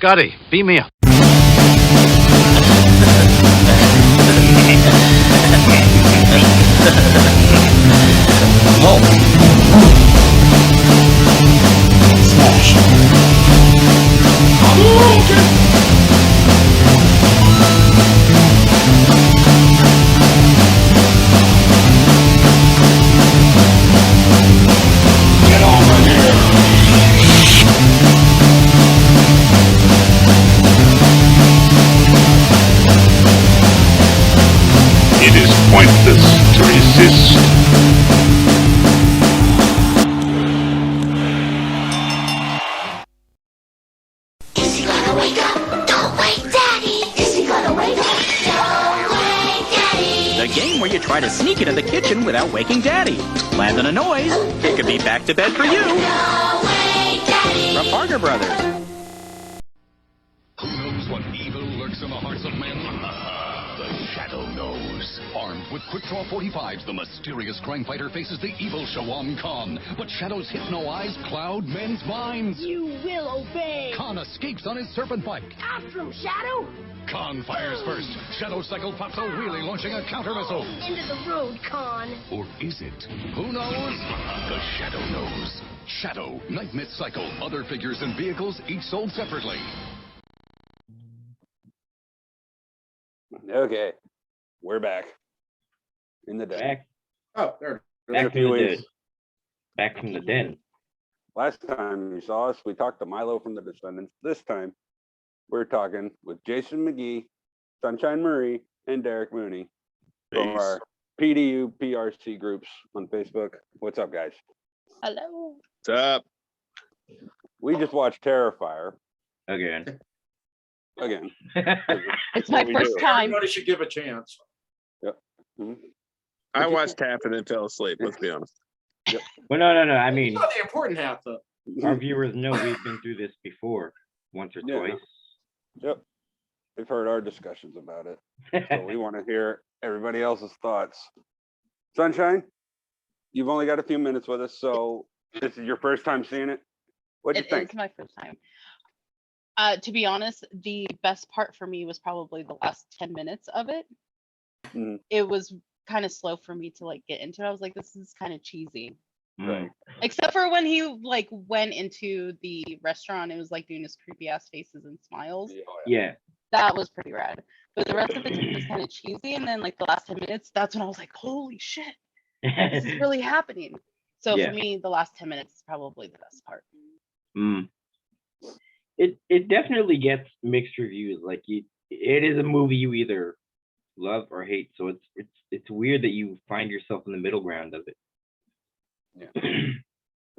Scotty, beam me up. Smash. Get over here! It is pointless to resist. Is he gonna wake up? Don't wake Daddy! Is he gonna wake up? Don't wake Daddy! The game where you try to sneak into the kitchen without waking Daddy. Land on a noise, it could be back to bed for you. Don't wake Daddy! From Parker Brothers. Who knows what evil lurks in the hearts of men? The Shadow knows. Armed with quick-draw 45s, the mysterious crime fighter faces the evil Shawan Khan. But Shadow's hypno eyes cloud men's minds. You will obey. Khan escapes on his serpent bike. After him, Shadow. Khan fires first. Shadow cycle pops a wheelie, launching a counter missile. Into the road, Khan. Or is it? Who knows? The Shadow knows. Shadow, Night Myth Cycle. Other figures and vehicles, each sold separately. Okay, we're back in the den. Back, Oh, there. Been a back from few the weeks. dead. Back from the den. Last time you saw us, we talked to Milo from the Descendants. This time, we're talking with Jason McGee, Sunshine Marie, and Derek Mooney from Peace. our PDU PRC groups on Facebook. What's up, guys? Hello. What's up? We just watched Terrifier Again. again. It's my we first do. time. Everybody should give a chance. Mhm. I watched half and then fell asleep, let's be honest. Well, no. I mean, Not the important half, though. our viewers know we've been through this before, once or Yeah. twice. Yep. We've heard our discussions about it. So we want to hear everybody else's thoughts. Sunshine, you've only got a few minutes with us, so this is your first time seeing it. What'd you It think? is my first time. To be honest, the best part for me was probably the last 10 minutes of it. Mhm. It was kind of slow for me to like get into it. I was like, this is kind of cheesy. Mm. Except for when he like went into the restaurant, it was like doing his creepy ass faces and smiles. Yeah. That was pretty rad. But the rest of it was kind of cheesy. And then like the last 10 minutes, that's when I was like, holy shit, this is really happening. So Yeah. for me, the last 10 minutes is probably the best part. Mm. It definitely gets mixed reviews. Like it is a movie you either love or hate. So it's weird that you find yourself in the middle ground of it. Yeah.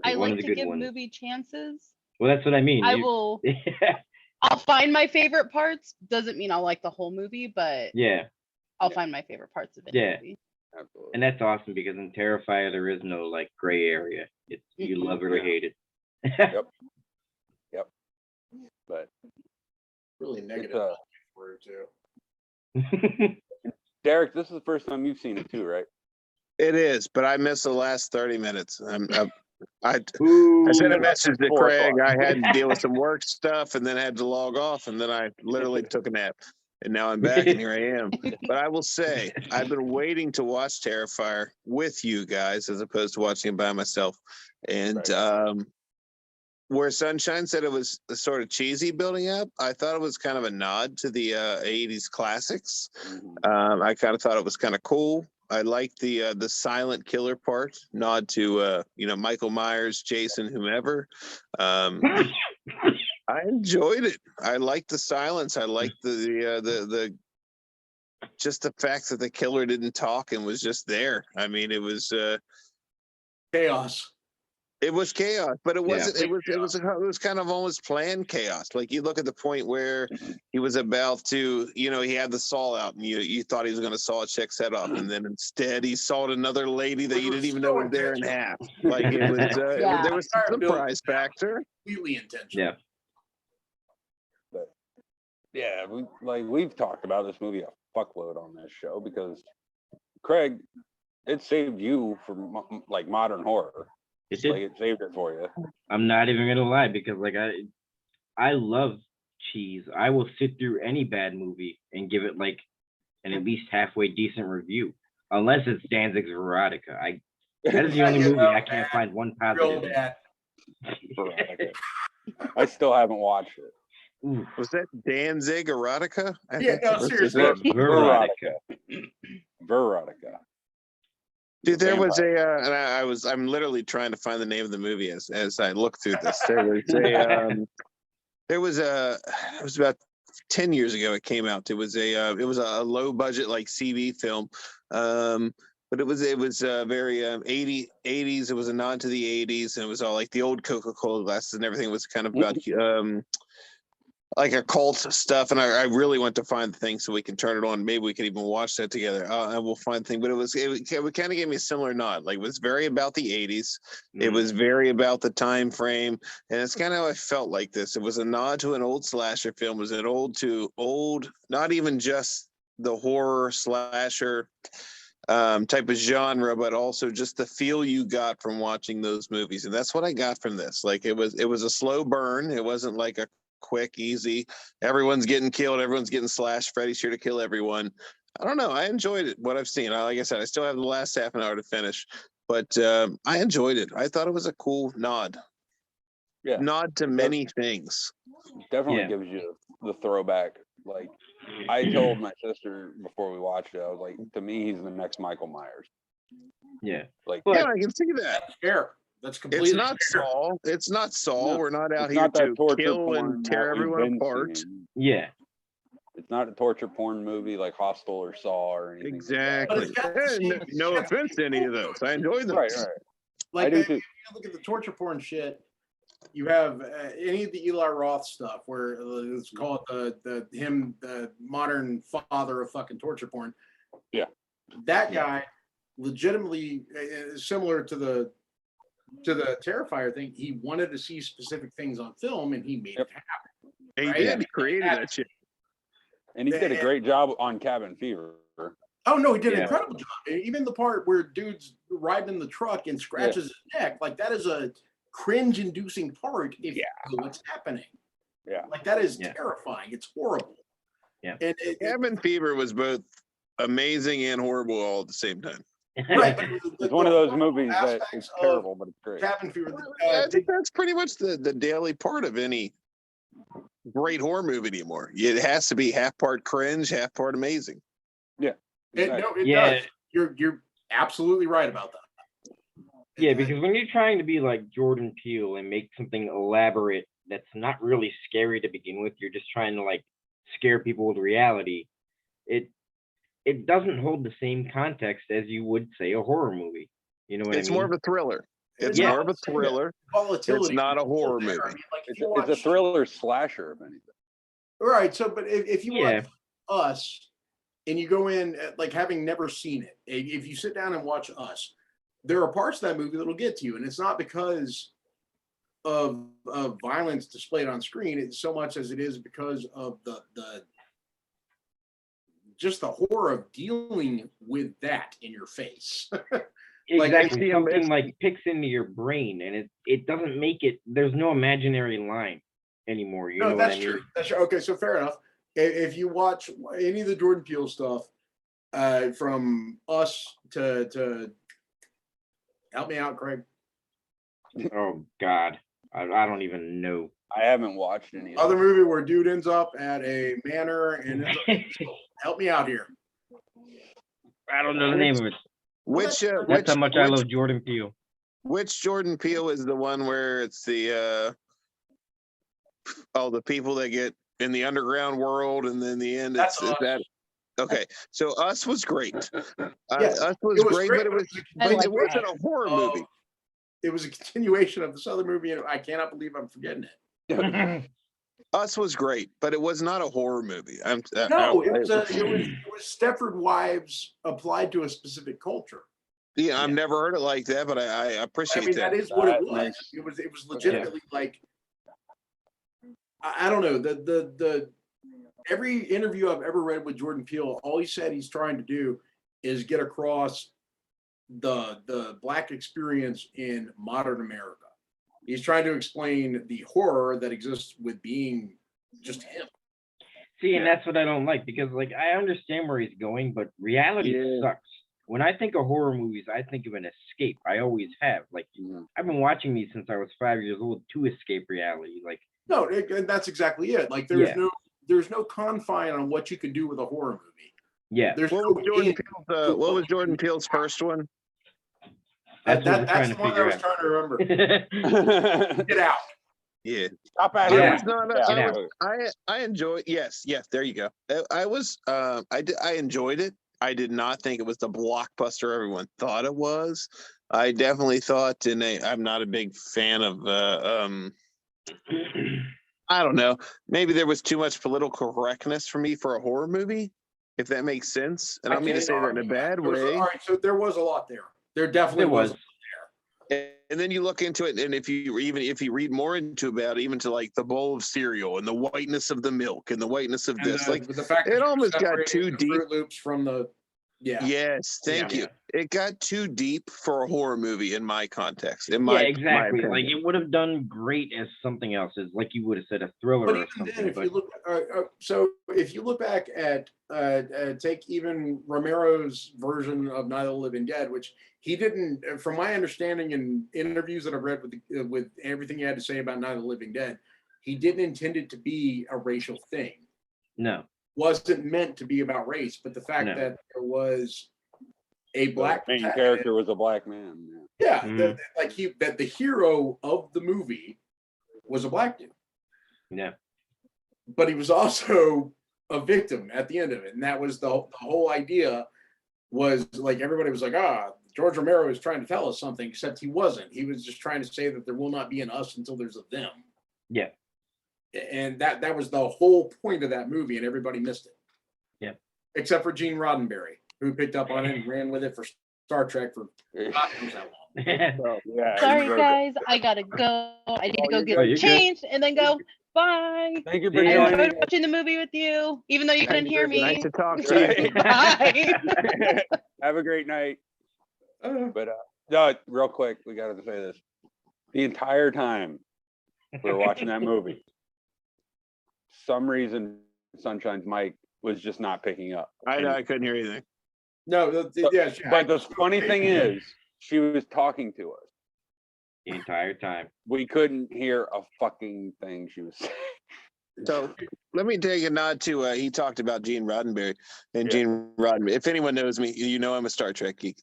I One of like the to good give ones. movie chances. Well, that's what I mean. I You- will. I'll find my favorite parts. Doesn't mean I'll like the whole movie, but yeah, I'll Yeah. find my favorite parts of any Yeah. movie. Absolutely. and that's awesome because in Terrifier there is no like gray area. It's you Mhm. love it or Yeah. hate it. But Really negative uh, for it, too. Derek, this is the first time you've seen it too, right? It is, but I missed the last 30 minutes. I Ooh, sent a message to 4 Craig. o'clock. I had to deal with some work stuff and then had to log off, and then I literally took a nap. And now I'm back and here I am. But I will say, I've been waiting to watch Terrifier with you guys as opposed to watching it by myself. And Right. Where Sunshine said it was sort of cheesy building up, I thought it was kind of a nod to the 80s classics. Mhm. I kind of thought it was kind of cool. I liked the silent killer part, nod to Michael Myers, Jason, whomever. I enjoyed it. I liked the silence. I liked the just the fact that the killer didn't talk and was just there. I mean, it was Chaos. chaos, but it Yeah. wasn't. It was kind of almost planned chaos. Like you look at the point where he was about to, he had the saw out, and you thought he was going to saw a chick's head off, and then instead he sawed another lady that It you was didn't even know so was there in half. intentional. Like it was, Yeah. there was some Entire build- surprise factor. Completely intentional. yeah. Yeah, we've talked about this movie a fuckload on this show because Craig, it saved you from like modern horror. It did. Like it saved it for you. I'm not even gonna lie because like I love cheese. I will sit through any bad movie and give it like an at least halfway decent review, unless it's Danzig's Erotica. That is the only movie I can't find one Real positive. bad. Veronica. I still haven't watched it. Ooh, Was that Danzig Erotica? I Yeah, think no, that's- seriously. Erotica. Veronica. Dude, there was Vampire. and I'm literally trying to find the name of the movie as I look through this. It was about 10 years ago it came out. It was a low budget like CB film. But it was very 80s. It was a nod to the 80s, and it was all like the old Coca-Cola glasses and everything was kind of about like occult stuff. And I really want to find the thing so we can turn it on. Maybe we can even watch that together. I will find the thing. But it kind of gave me a similar nod. Like it was very about the 80s. It was very about the time frame, and it's kind of how I felt like this. It was a nod to an old slasher film. It was an old, not even just the horror slasher type of genre, but also just the feel you got from watching those movies. And that's what I got from this. Like it was a slow burn. It wasn't like a quick, easy, everyone's getting killed, everyone's getting slashed, Freddy's here to kill everyone. I don't know. I enjoyed it, what I've seen. Like I said, I still have the last half an hour to finish, but I enjoyed it. I thought it was a cool nod. Yeah. Nod to many things. Definitely gives you the throwback. Like I told my sister before we watched it, I was like, to me, he's the next Michael Myers. Yeah. Like, Yeah, I can see that. Fair. That's completely It's not fair. Saul. It's not Saul. No, We're not out it's here not that to torture kill porn and tear that we've everyone been apart. seeing. Yeah. It's not a torture porn movie like Hostel or Saw or anything. Exactly. But it's got the Yeah, same- no offense to any of those. I enjoy those. Right. Like, I do if too. you look at the torture porn shit, you have any of the Eli Roth stuff where let's call it the modern father of fucking torture porn. Yeah. That guy legitimately similar to the Terrifier thing. He wanted to see specific things on film and he made it happen. He Right? did. He created that shit. And he did a great job on Cabin Fever. Oh no, he did an incredible job. Even the part where dude's riding in the truck and scratches his neck, like that is a cringe-inducing part if you know what's happening. Yeah. Like that is terrifying. It's horrible. Yeah. And Cabin Fever was both amazing and horrible all at the same time. right, It's one of those movies that is terrible, but it's great. Cabin Fever. I think that's pretty much the daily part of any great horror movie anymore. It has to be half part cringe, half part amazing. Yeah. It Yeah. does. You're absolutely right about that. Yeah, because when you're trying to be like Jordan Peele and make something elaborate that's not really scary to begin with, you're just trying to like scare people with reality. It doesn't hold the same context as you would say a horror movie. You know what It's I mean? more of a thriller. It's Yeah. more of a thriller. Volatility. It's not a horror there. movie. I mean, like, if It's you a watch- thriller slasher, if anything. Right. So, but if you watch Us and you go in like having never seen it, if you sit down and watch Us, there are parts of that movie that'll get to you, and it's not because of violence displayed on screen. It's so much as it is because of the just the horror of dealing with that in your face. Exactly. it's- Something like picks into your brain and it doesn't make it, there's no imaginary line anymore. You know that's what I mean? true. That's true. Okay, so fair enough. If you watch any of the Jordan Peele stuff, from Us to help me out, Craig. Oh God. I don't even know. I haven't watched any of Other them. movie where dude ends up at a manor and help me out here. I don't know the name of it. That's how much I love Jordan Peele. Which Jordan Peele is the one where it's the the people that get in the underground world and then the end That's it's Us. that okay. So Us was great. Yes, Us was great, but it I wasn't a horror movie. It was a continuation of this other movie, and I cannot believe I'm forgetting it. Us was great, but it was not a horrur movie. No, it was Stepford Wives applied to a specific culture. Yeah, I've never heard it like that, but I appreciate I mean, that. that is what it That was. makes- It was legitimately like I don't know the every interview I've ever read with Jordan Peele, all he said he's trying to do is get across the Black experience in modern America. He's trying to explain the horror that exists with being just him. See, and that's what I don't like, because like I understand where he's going, but reality sucks. When I think of horror movies, I think of an escape. I always have. Like I've been watching these since I was 5 years old to escape reality. Like no, that's exactly it. Like there's no confine on what you could do with a horror movie. Yeah. There's what was Jordan Peele's first one? That's the one I was trying to remember. Get Out. Yeah. Stop at Yeah. I enjoy. Yes. There you go. I enjoyed it. I did not think it was the blockbuster everyone thought it was. I definitely thought, I'm not a big fan of. I don't know. Maybe there was too much political correctness for me for a horror movie, if that makes sense. And I don't mean to say that in a bad way. All right, so there was a lot there. There definitely was. And then you look into it, and if you read more into about it, even to like the bowl of cereal and the whiteness of the milk and the whiteness of this, like the fact it almost got too deep. Fruit Loops from the Yes, thank you. It got too deep for a horror movie in my context. Exactly. Like it would have done great as something else, as like you would have said, a thriller but or even something. then, if you look back at take even Romero's version of Night of the Living Dead, which he didn't, from my understanding in interviews that I've read with everything he had to say about Night of the Living Dead, he didn't intend it to be a racial thing. No. Wasn't meant to be about race, but the fact that there was a black main character was a black man. Yeah, that the hero of the movie was a black dude. Yeah, but he was also a victim at the end of it, and that was the whole idea. Was like everybody was like, George Romero is trying to tell us something, except he wasn't. He was just trying to say that there will not be an us until there's a them. Yeah. And that was the whole point of that movie, and everybody missed it. Yeah. Except for Gene Roddenberry, who picked up on it and ran with it for Star Trek for God knows how long. Sorry, guys. I gotta go. I need to go get changed and then go. Bye. Thank you for I joining. enjoyed watching the movie with you, even though you couldn't hear me. Nice to talk to you. Bye. Have a great night. But no, real quick, we got to say this. The entire time we were watching that movie, some reason Sunshine's mic was just not picking up. I couldn't hear anything. No, but the funny thing is, she was talking to us the entire time. We couldn't hear a fucking thing she was saying. So let me take a nod to he talked about Gene Roddenberry and Gene Roddenberry. If anyone knows me, you know I'm a Star Trek geek.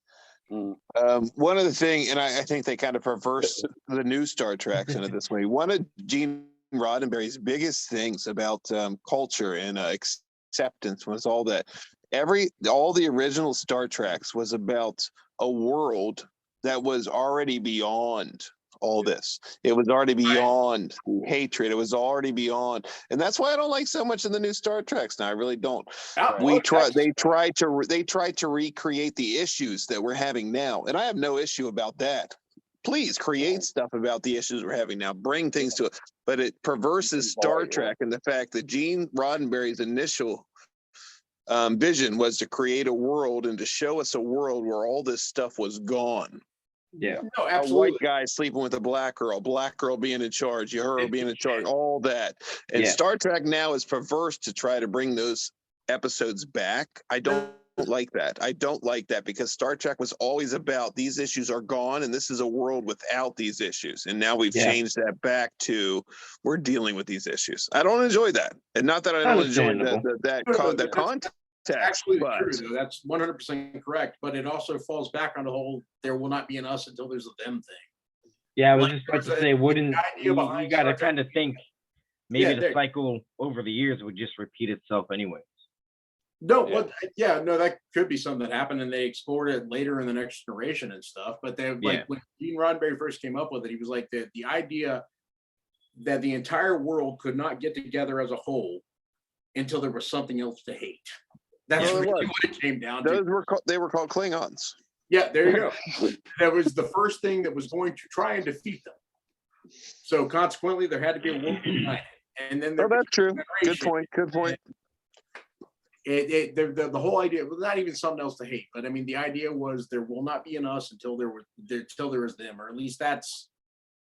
One of the thing, and I think they kind of perverse the new Star Treks in it this way. One of Gene Roddenberry's biggest things about culture and acceptance was all that. All the original Star Treks was about a world that was already beyond all this. It was already beyond hatred. It was already beyond, and that's why I don't like so much in the new Star Treks now. I really don't. They tried to recreate the issues that we're having now, and I have no issue about that. Please create stuff about the issues we're having now. Bring things to it, but it perverses Star Trek and the fact that Gene Roddenberry's initial vision was to create a world and to show us a world where all this stuff was gone. Yeah. No, absolutely. A white guy sleeping with a black girl being in charge, her being in charge, all that. And Star Trek now is perverse to try to bring those episodes back. I don't like that. I don't like that because Star Trek was always about these issues are gone and this is a world without these issues. And now we've changed that back to we're dealing with these issues. I don't enjoy that. And not that I don't enjoy the content. Actually true, though. That's 100% correct. But it also falls back on the whole there will not be an us until there's a them thing. Yeah, I was just about to say, wouldn't you got to kind of think maybe the cycle over the years would just repeat itself anyway. No, that could be something that happened, and they explored it later in the next generation and stuff. But they when Gene Roddenberry first came up with it, he was like the idea that the entire world could not get together as a whole until there was something else to hate. That's really what it came down to. They were called Klingons. Yeah, there you go. That was the first thing that was going to try and defeat them. So consequently, there had to be a world united. And then that's true. Good point. The whole idea was not even something else to hate, but I mean, the idea was there will not be an us until there is them, or at least that's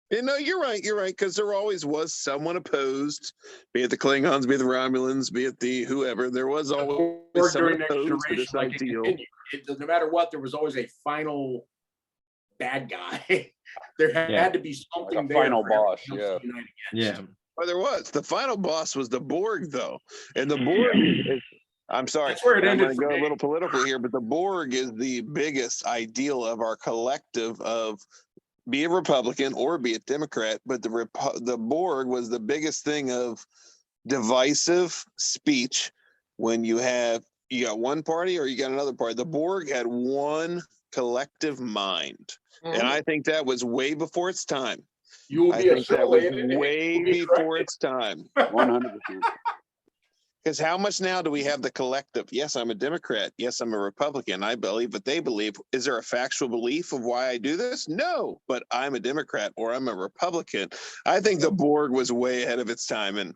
Yeah, no, you're right. You're right. Because there always was someone opposed, be it the Klingons, be it the Romulans, be it the whoever. There was always Or someone during Next opposed to Generation, this like it ideal. continued. No matter what, there was always a final bad guy. There had to be something Like a there final for boss, everything else to unite against. Well, there was. The final boss was the Borg, though. And the Borg is, I'm sorry, That's where it I'm ended going to for go a me. little political here, but the Borg is the biggest ideal of our collective of be a Republican or be a Democrat, but the Borg was the biggest thing of divisive speech when you got one party or you got another party. The Borg had one collective mind. And I think that was way before its time. You will I be think that was assimilated. way before its time. 100%. Because how much now do we have the collective? Yes, I'm a Democrat. Yes, I'm a Republican. I believe what they believe. Is there a factual belief of why I do this? No, but I'm a Democrat or I'm a Republican. I think the Borg was way ahead of its time, and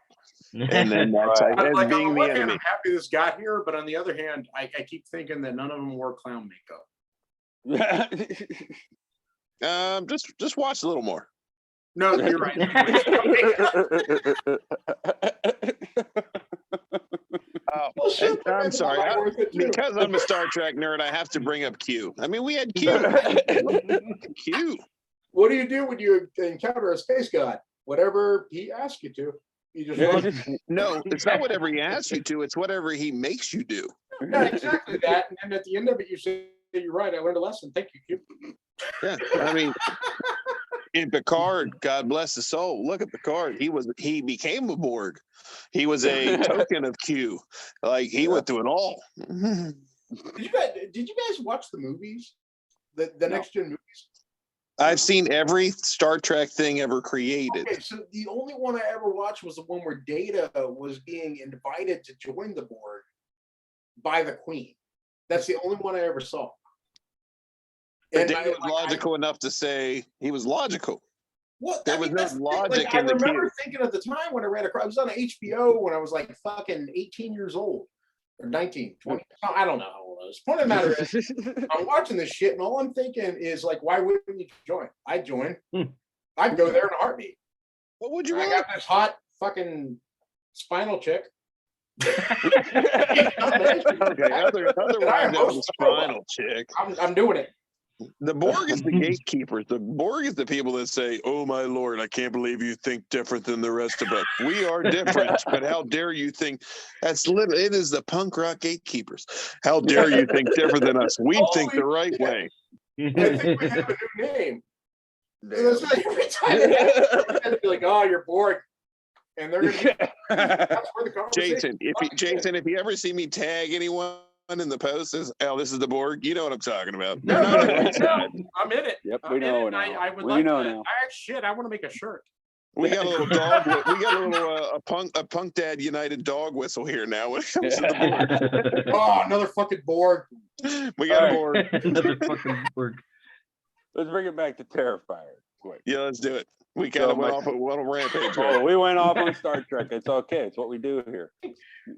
then that's Right. as Like, being on the the one hand, enemy. I'm happy this got here, but on the other hand, I keep thinking that none of them wore clown makeup. Just watch a little more. No, you're right. Oh, shit, I'm sorry. that might be worth it, too. Because I'm a Star Trek nerd, I have to bring up Q. I mean, we had Q. Q. What do you do when you encounter a space god? Whatever he asks you to, you just run. No, it's not whatever he asks you to. It's whatever he makes you do. Yeah, exactly that. And at the end of it, you say, "You're right. I learned a lesson. Thank you, Q." Yeah, I mean, in Picard, God bless his soul. Look at Picard. He became a Borg. He was a token of Q. Like he went through it all. Did you guys watch the movies? The next gen movies? I've seen every Star Trek thing ever created. Okay, so the only one I ever watched was the one where Data was being invited to join the Borg by the Queen. That's the only one I ever saw. But Data was logical enough to say he was logical. What? There was no logic I in the remember Q. thinking at the time when I ran across, I was on HBO when I was like fucking 18 years old or 19, 20. I don't know how old I was. Point of the matter is, I'm watching this shit and all I'm thinking is like, why wouldn't you join? I'd join. I'd go there in a heartbeat. What would you I want? got this hot fucking spinal chick. Okay, otherwise that was a spinal chick. I'm doing it. The Borg is the gatekeepers. The Borg is the people that say, "Oh my lord, I can't believe you think different than the rest of us. We are different, but how dare you think?" That's literally it. Is the punk rock gatekeepers? How dare you think different than us? We think the right way. I think we have a new name. That's why every time it happens, be like, "Oh, you're Borg," and they're gonna. That's where the conversation. Jason, if you ever see me tag anyone in the post as, "Oh, this is the Borg," you know what I'm talking about. No, I'm in it. Yep, I'm we in know it, and now. I would We like know to. now. Shit, I want to make a shirt. We got a little dog. We got a little a punk dad united dog whistle here now when it comes to the Borg. Oh, another fucking Borg. We got a All Borg. Another fucking Borg. Let's bring it back to Terrifier. Quick. Yeah, let's do it. We kind of went off a little rampage. Oh, we went off on Star Trek. It's okay. It's what we do here.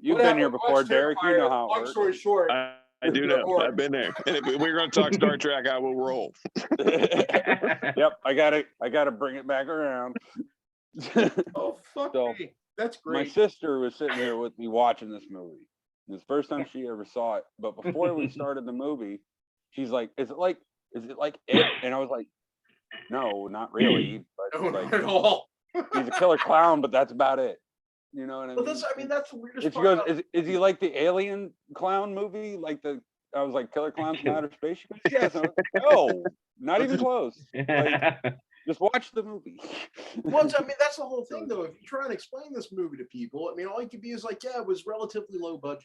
You've been here before, Derek. You know how it Long works. story short, I do know. I've been there. And if we're going to talk Star Trek, I will roll. Yep, I gotta bring it back around. oh fuck So, me. That's My great. sister was sitting here with me watching this movie. It's the first time she ever saw it. But before we started the movie, she's like, "Is it like it?" And I was like, "No, not really." But No, like, not at all. he's a killer clown, but that's about it. You know what I mean? But that's the weirdest And she part. goes, "Is he like the alien clown movie? Like the?" I was like, "Killer Clowns from Outer Space." She goes, "Yes." I was like, "No, not even close. Like, just watch the movie." Once, I mean, that's the whole thing, though. If you try and explain this movie to people, I mean, all you could be is like, yeah, it was relatively low budget.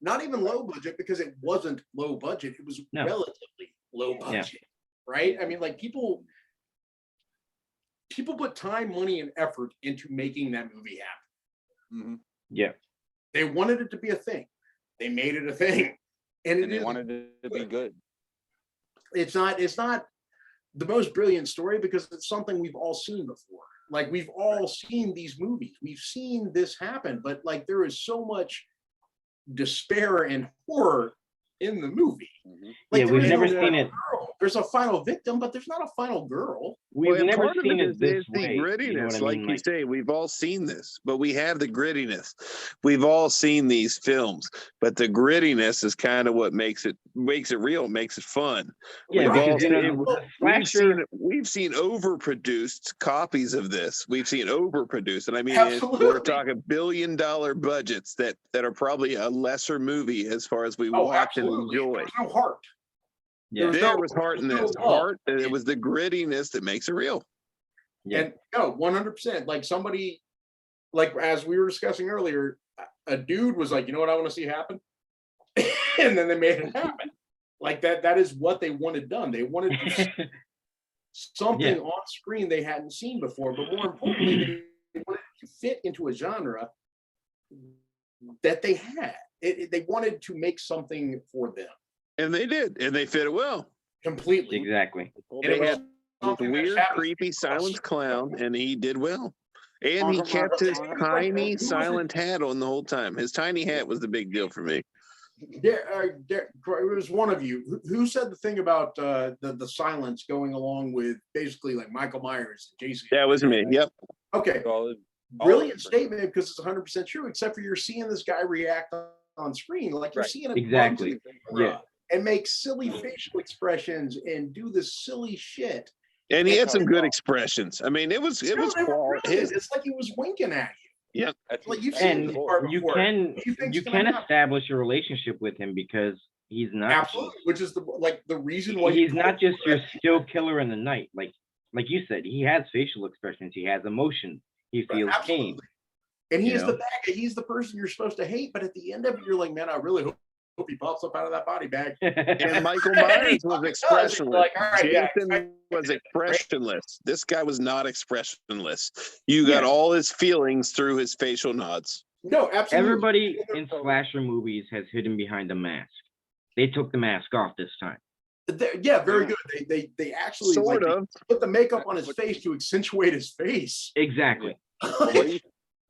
Not even low budget because it wasn't low budget. It was relatively low budget, right? I mean, like people put time, money, and effort into making that movie happen. Mm-hmm. Yeah. They wanted it to be a thing. They made it a thing, and they wanted it to be good. It's not the most brilliant story because it's something we've all seen before. Like we've all seen these movies. We've seen this happen, but like there is so much despair and horror in the movie. Mm-hmm. Like, yeah, we've never seen it. There's a final victim, but there's not a final girl. We've and never part of seen it it is this the way. grittiness, You know what I like mean? you say. We've all seen this, but we have the grittiness. We've all seen these films, but the grittiness is kind of what makes it real, makes it fun. Yeah, We've all because, you know, seen, the slasher. we've seen overproduced copies of this. We've seen overproduced, and I mean, Absolutely. we're talking billion-dollar budgets that are probably a lesser movie as far as we watch and absolutely. enjoy. There's no heart. Yeah. There was heart in there's no this. love. Heart, and it was the grittiness that makes it real. Yeah. And no, 100%. Like somebody, like as we were discussing earlier, a dude was like, you know what I want to see happen? And then they made it happen. Like that is what they wanted done. They wanted to see something on screen they hadn't seen before, but more importantly, they wanted to fit into a genre that they had. They wanted to make something for them. And they did, and they fit it well. Completely. Exactly. And it They was had this something that weird, happened creepy, across- silent clown, and he did well. And he kept his tiny, silent hat on the whole time. His tiny hat was the big deal for me. It was one of you who said the thing about the silence going along with basically like Michael Myers and Jason. That was me. Yep. Okay. Brilliant statement because it's 100% true, except for you're seeing this guy react on screen. Like you're seeing him Exactly. Yeah. and make silly facial expressions and do this silly shit. And he had some good expressions. I mean, it was quality. It's like he was winking at you. Yeah. Like you've seen And this part you before. can He thinks you it's gonna can happen. establish a relationship with him because he's not Absolutely, which is the reason why he's not just your still killer in the night. Like you said, he has facial expressions, he has emotions, he feels pain. And he you is know? the bad guy. He's the person you're supposed to hate. But at the end of it, you're like, man, I really hope he pops up out of that body bag. And Michael Myers was expressionless. Like, all right, Jason was expressionless. This guy was not expressionless. You got all his feelings through his facial nods. No, absolutely. Everybody in slasher movies has hidden behind a mask. They took the mask off this time. Yeah, very good. They actually Sort like, of. put the makeup on his face to accentuate his face. Exactly.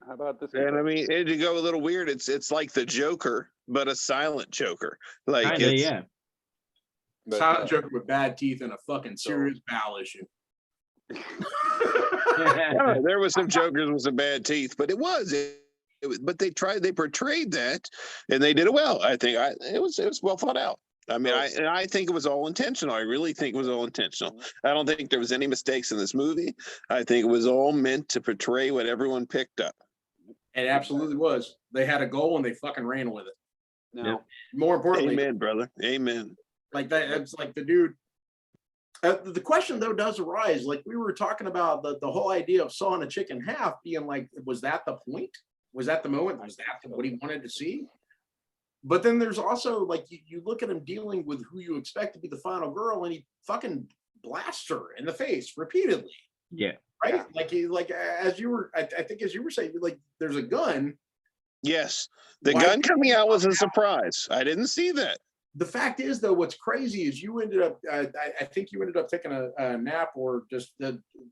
How about this? And I mean, to go a little weird, it's like the Joker, but a silent Joker. Like Kinda, it's, yeah. Silent Joker with bad teeth and a fucking serious bowel issue. yeah, there was some Jokers with some bad teeth, but but they portrayed that, and they did it well. I think it was well thought out. I mean, I think it was all intentional. I really think it was all intentional. I don't think there was any mistakes in this movie. I think it was all meant to portray what everyone picked up. It absolutely was. They had a goal and they fucking ran with it. No. More importantly, Amen, brother. Amen. like that, it's like the dude. The question though does arise. Like we were talking about the whole idea of sawing a chick in half being like, was that the point? Was that the moment? Was that what he wanted to see? But then there's also like you look at him dealing with who you expect to be the final girl, and he fucking blasts her in the face repeatedly. Yeah. Right. Like as you were, I think as you were saying, like there's a gun. Yes, the gun coming out was a surprise. I didn't see that. The fact is, though, what's crazy is you ended up. I think you ended up taking a nap or just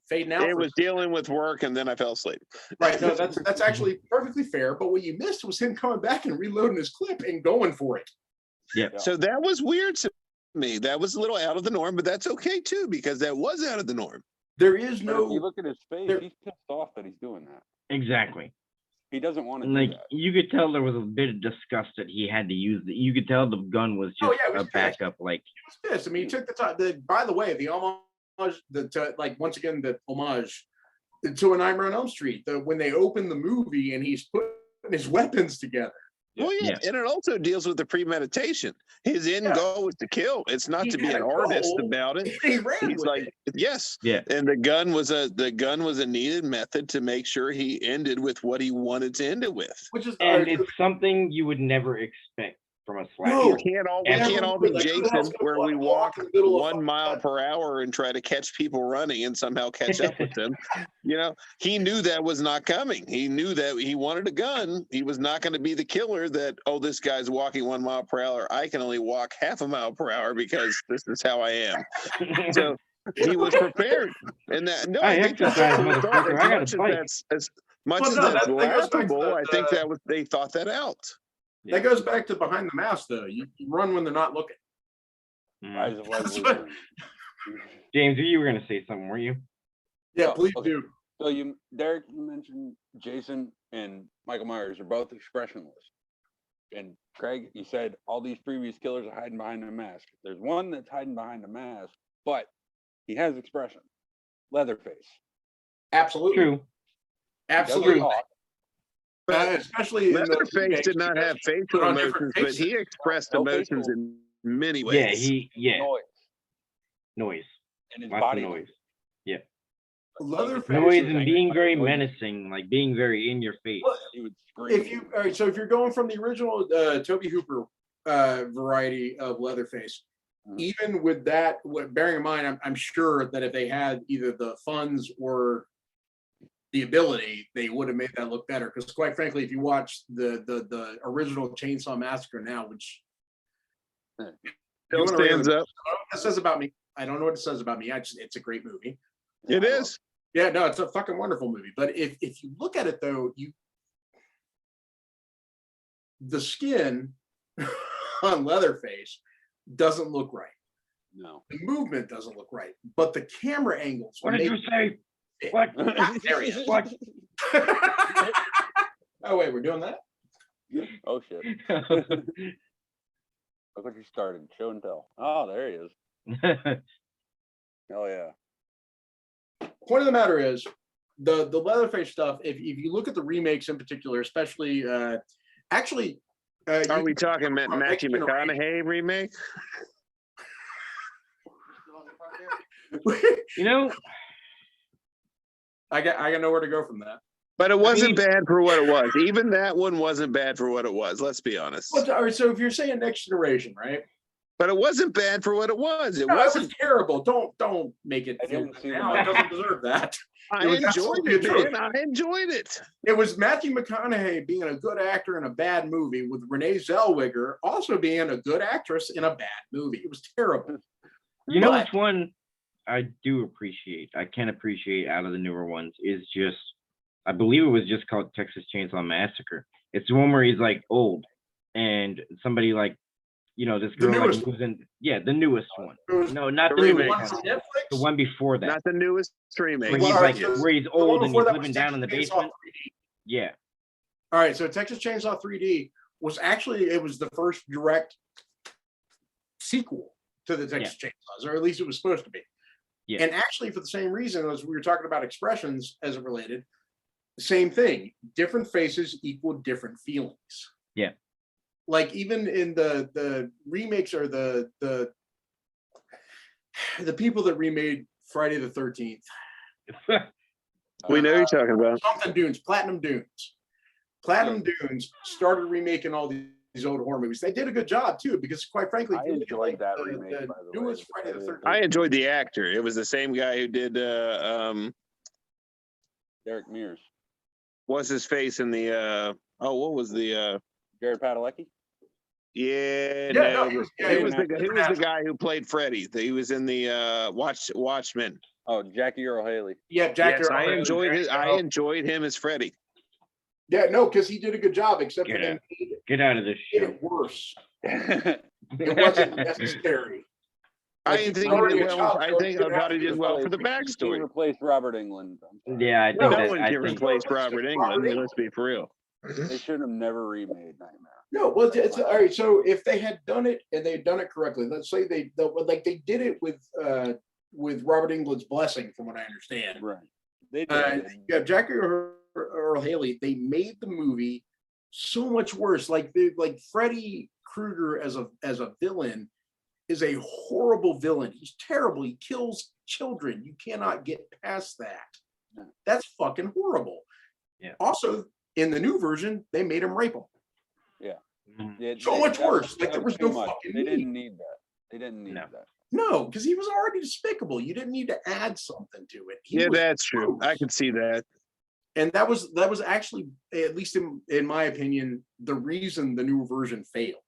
fading out. It was dealing with work, and then I fell asleep. Right. No, that's actually perfectly fair. But what you missed was him coming back and reloading his clip and going for it. Yeah. So that was weird to me. That was a little out of the norm, but that's okay too, because that was out of the norm. There is But no. if you look at his face, he's pissed off that he's doing that. Exactly. He doesn't want to Like do that. you could tell there was a bit of disgust that he had to use it. You could tell the gun was just it was a backup. Like He was pissed. I mean, he took the time. By the way, the homage, like once again, the homage to A Nightmare on Elm Street. When they open the movie and he's putting his weapons together. Well, yeah, and it also deals with the premeditation. His end goal was to kill. It's not to be an artist about it. He's like, yes, yeah. And the gun was a needed method to make sure he ended with what he wanted to end it with. Which is, and it's something you would never expect from a slasher. No, we can't all be Jason, where we walk 1 mile per hour and try to catch people running and somehow catch up with them. You know, he knew that was not coming. He knew that he wanted a gun. He was not going to be the killer that, oh, this guy's walking 1 mile per hour. I can only walk half a mile per hour because this is how I am. So he was prepared. And that, no, I think that's motherfucker. I gotta fight. as much as that's laughable, I think that was, they thought that out. Yeah. That goes back to behind the mask, though. You run when they're not looking. James, you were going to say something, were you? Yeah, Oh, please okay. do. So Derek, you mentioned Jason and Michael Myers are both expressionless. And Craig, you said all these previous killers are hiding behind a mask. There's one that's hiding behind a mask, but he has expression. Leatherface. Absolutely. True. Doesn't Absolutely. talk. Especially in the Leatherface remakes, did not because have he put facial on different emotions, but he faces. expressed No emotions facial. in many ways. Noise. Noise. And his Lots body of noise. Yeah. Leatherface. Noise is- and being very menacing, like being very in your face. Well, He would scream. all right, so if you're going from the original Toby Hooper variety of Leatherface, even with that, bearing in mind, I'm sure that if they had either the funds or the ability, they would have made that look better. Because quite frankly, if you watch the original Chainsaw Massacre now, which Still stands up. I don't know what it says about me. I don't know what it says about me. It's a great movie. It is. Yeah, no, it's a fucking wonderful movie. But if you look at it though, the skin on Leatherface doesn't look right. No. The movement doesn't look right. But the camera angles. What did you say? What? There he is. What? Oh wait, we're doing that? Oh shit. Look what you started. Show and tell. Oh, there he is. Oh yeah. Point of the matter is, the Leatherface stuff, if you look at the remakes in particular, especially actually Are we talking Matthew Next Generation. McConaughey remake? You know, I got nowhere to go from that. But it wasn't bad for what it was. Even that one wasn't bad for what it was. Let's be honest. Well, all right, so if you're saying Next Generation, right? But it wasn't bad for what it was. It No, it wasn't. was terrible. Don't make it I feel didn't good see now. the It doesn't deserve that. I It was enjoyed absolutely it, atrocious. man. I enjoyed it. It was Matthew McConaughey being a good actor in a bad movie, with Renee Zellweger also being a good actress in a bad movie. It was terrible. you know But- which one I do appreciate. I can appreciate out of the newer ones is just, I believe it was just called Texas Chainsaw Massacre. It's the one where he's like old, and somebody like, you know, this The girl newest like moves in. Yeah, the newest one. It was No, not The the remake. newest one one. from Netflix. The one before that. Not the newest remake. Where Well, he's all right, like, so where he's the one old and before he's that was living down in the Texas Chainsaw basement. 3D. Yeah. All right, so Texas Chainsaw 3D was actually, it was the first direct sequel to the Texas Chainsaws, or at least it was supposed to be. Yeah. And actually, for the same reason as we were talking about expressions as it related, same thing. Different faces equal different feelings. Yeah. Like even in the remakes or the people that remade Friday the 13th, We know you're talking about. something Dunes, Platinum Dunes. Platinum Dunes started remaking all these old horror movies. They did a good job too, because quite frankly, if I you look at, enjoyed that the remake, by the way. newest Friday the 13th. I enjoyed the actor. It was the same guy who did Derek Mears. what's his face in the what was the Jared Padalecki. yeah, Yeah, no, no, he was yeah, the guy who played Freddy. He was in the Watchmen. Oh, Jackie Earl Haley. Yeah, Jack. Yes, Earl I Haley, enjoyed Jack his I Earl. enjoyed him as Freddy. Yeah, no, because he did a good job, except for Get them out. made Get out of this show. it worse. It It wasn't necessary. I Like, didn't he's think he already did a well. child, I so think he I thought he did well for the He backstory. replaced Robert England. I'm sorry. Yeah, I think No that. one I can think replace Robert England. Let's be for real. They should have never remade Nightmare. No, well, it's all right. So if they had done it and they'd done it correctly, let's say they did it with Robert England's blessing, from what I understand. Right. They did. Yeah, Jackie Earl Haley, they made the movie so much worse. Like Freddy Krueger as a villain is a horrible villain. He's terrible. He kills children. You cannot get past that. That's fucking horrible. Yeah. Also, in the new version, they made him rape them. Yeah, So much worse. Like, that there was too no much. fucking They need. didn't need that. They didn't need No. that. No, because he was already despicable. You didn't need to add something to it. He Yeah, was that's true. I gross. can see that. And that was actually, at least in my opinion, the reason the new version failed.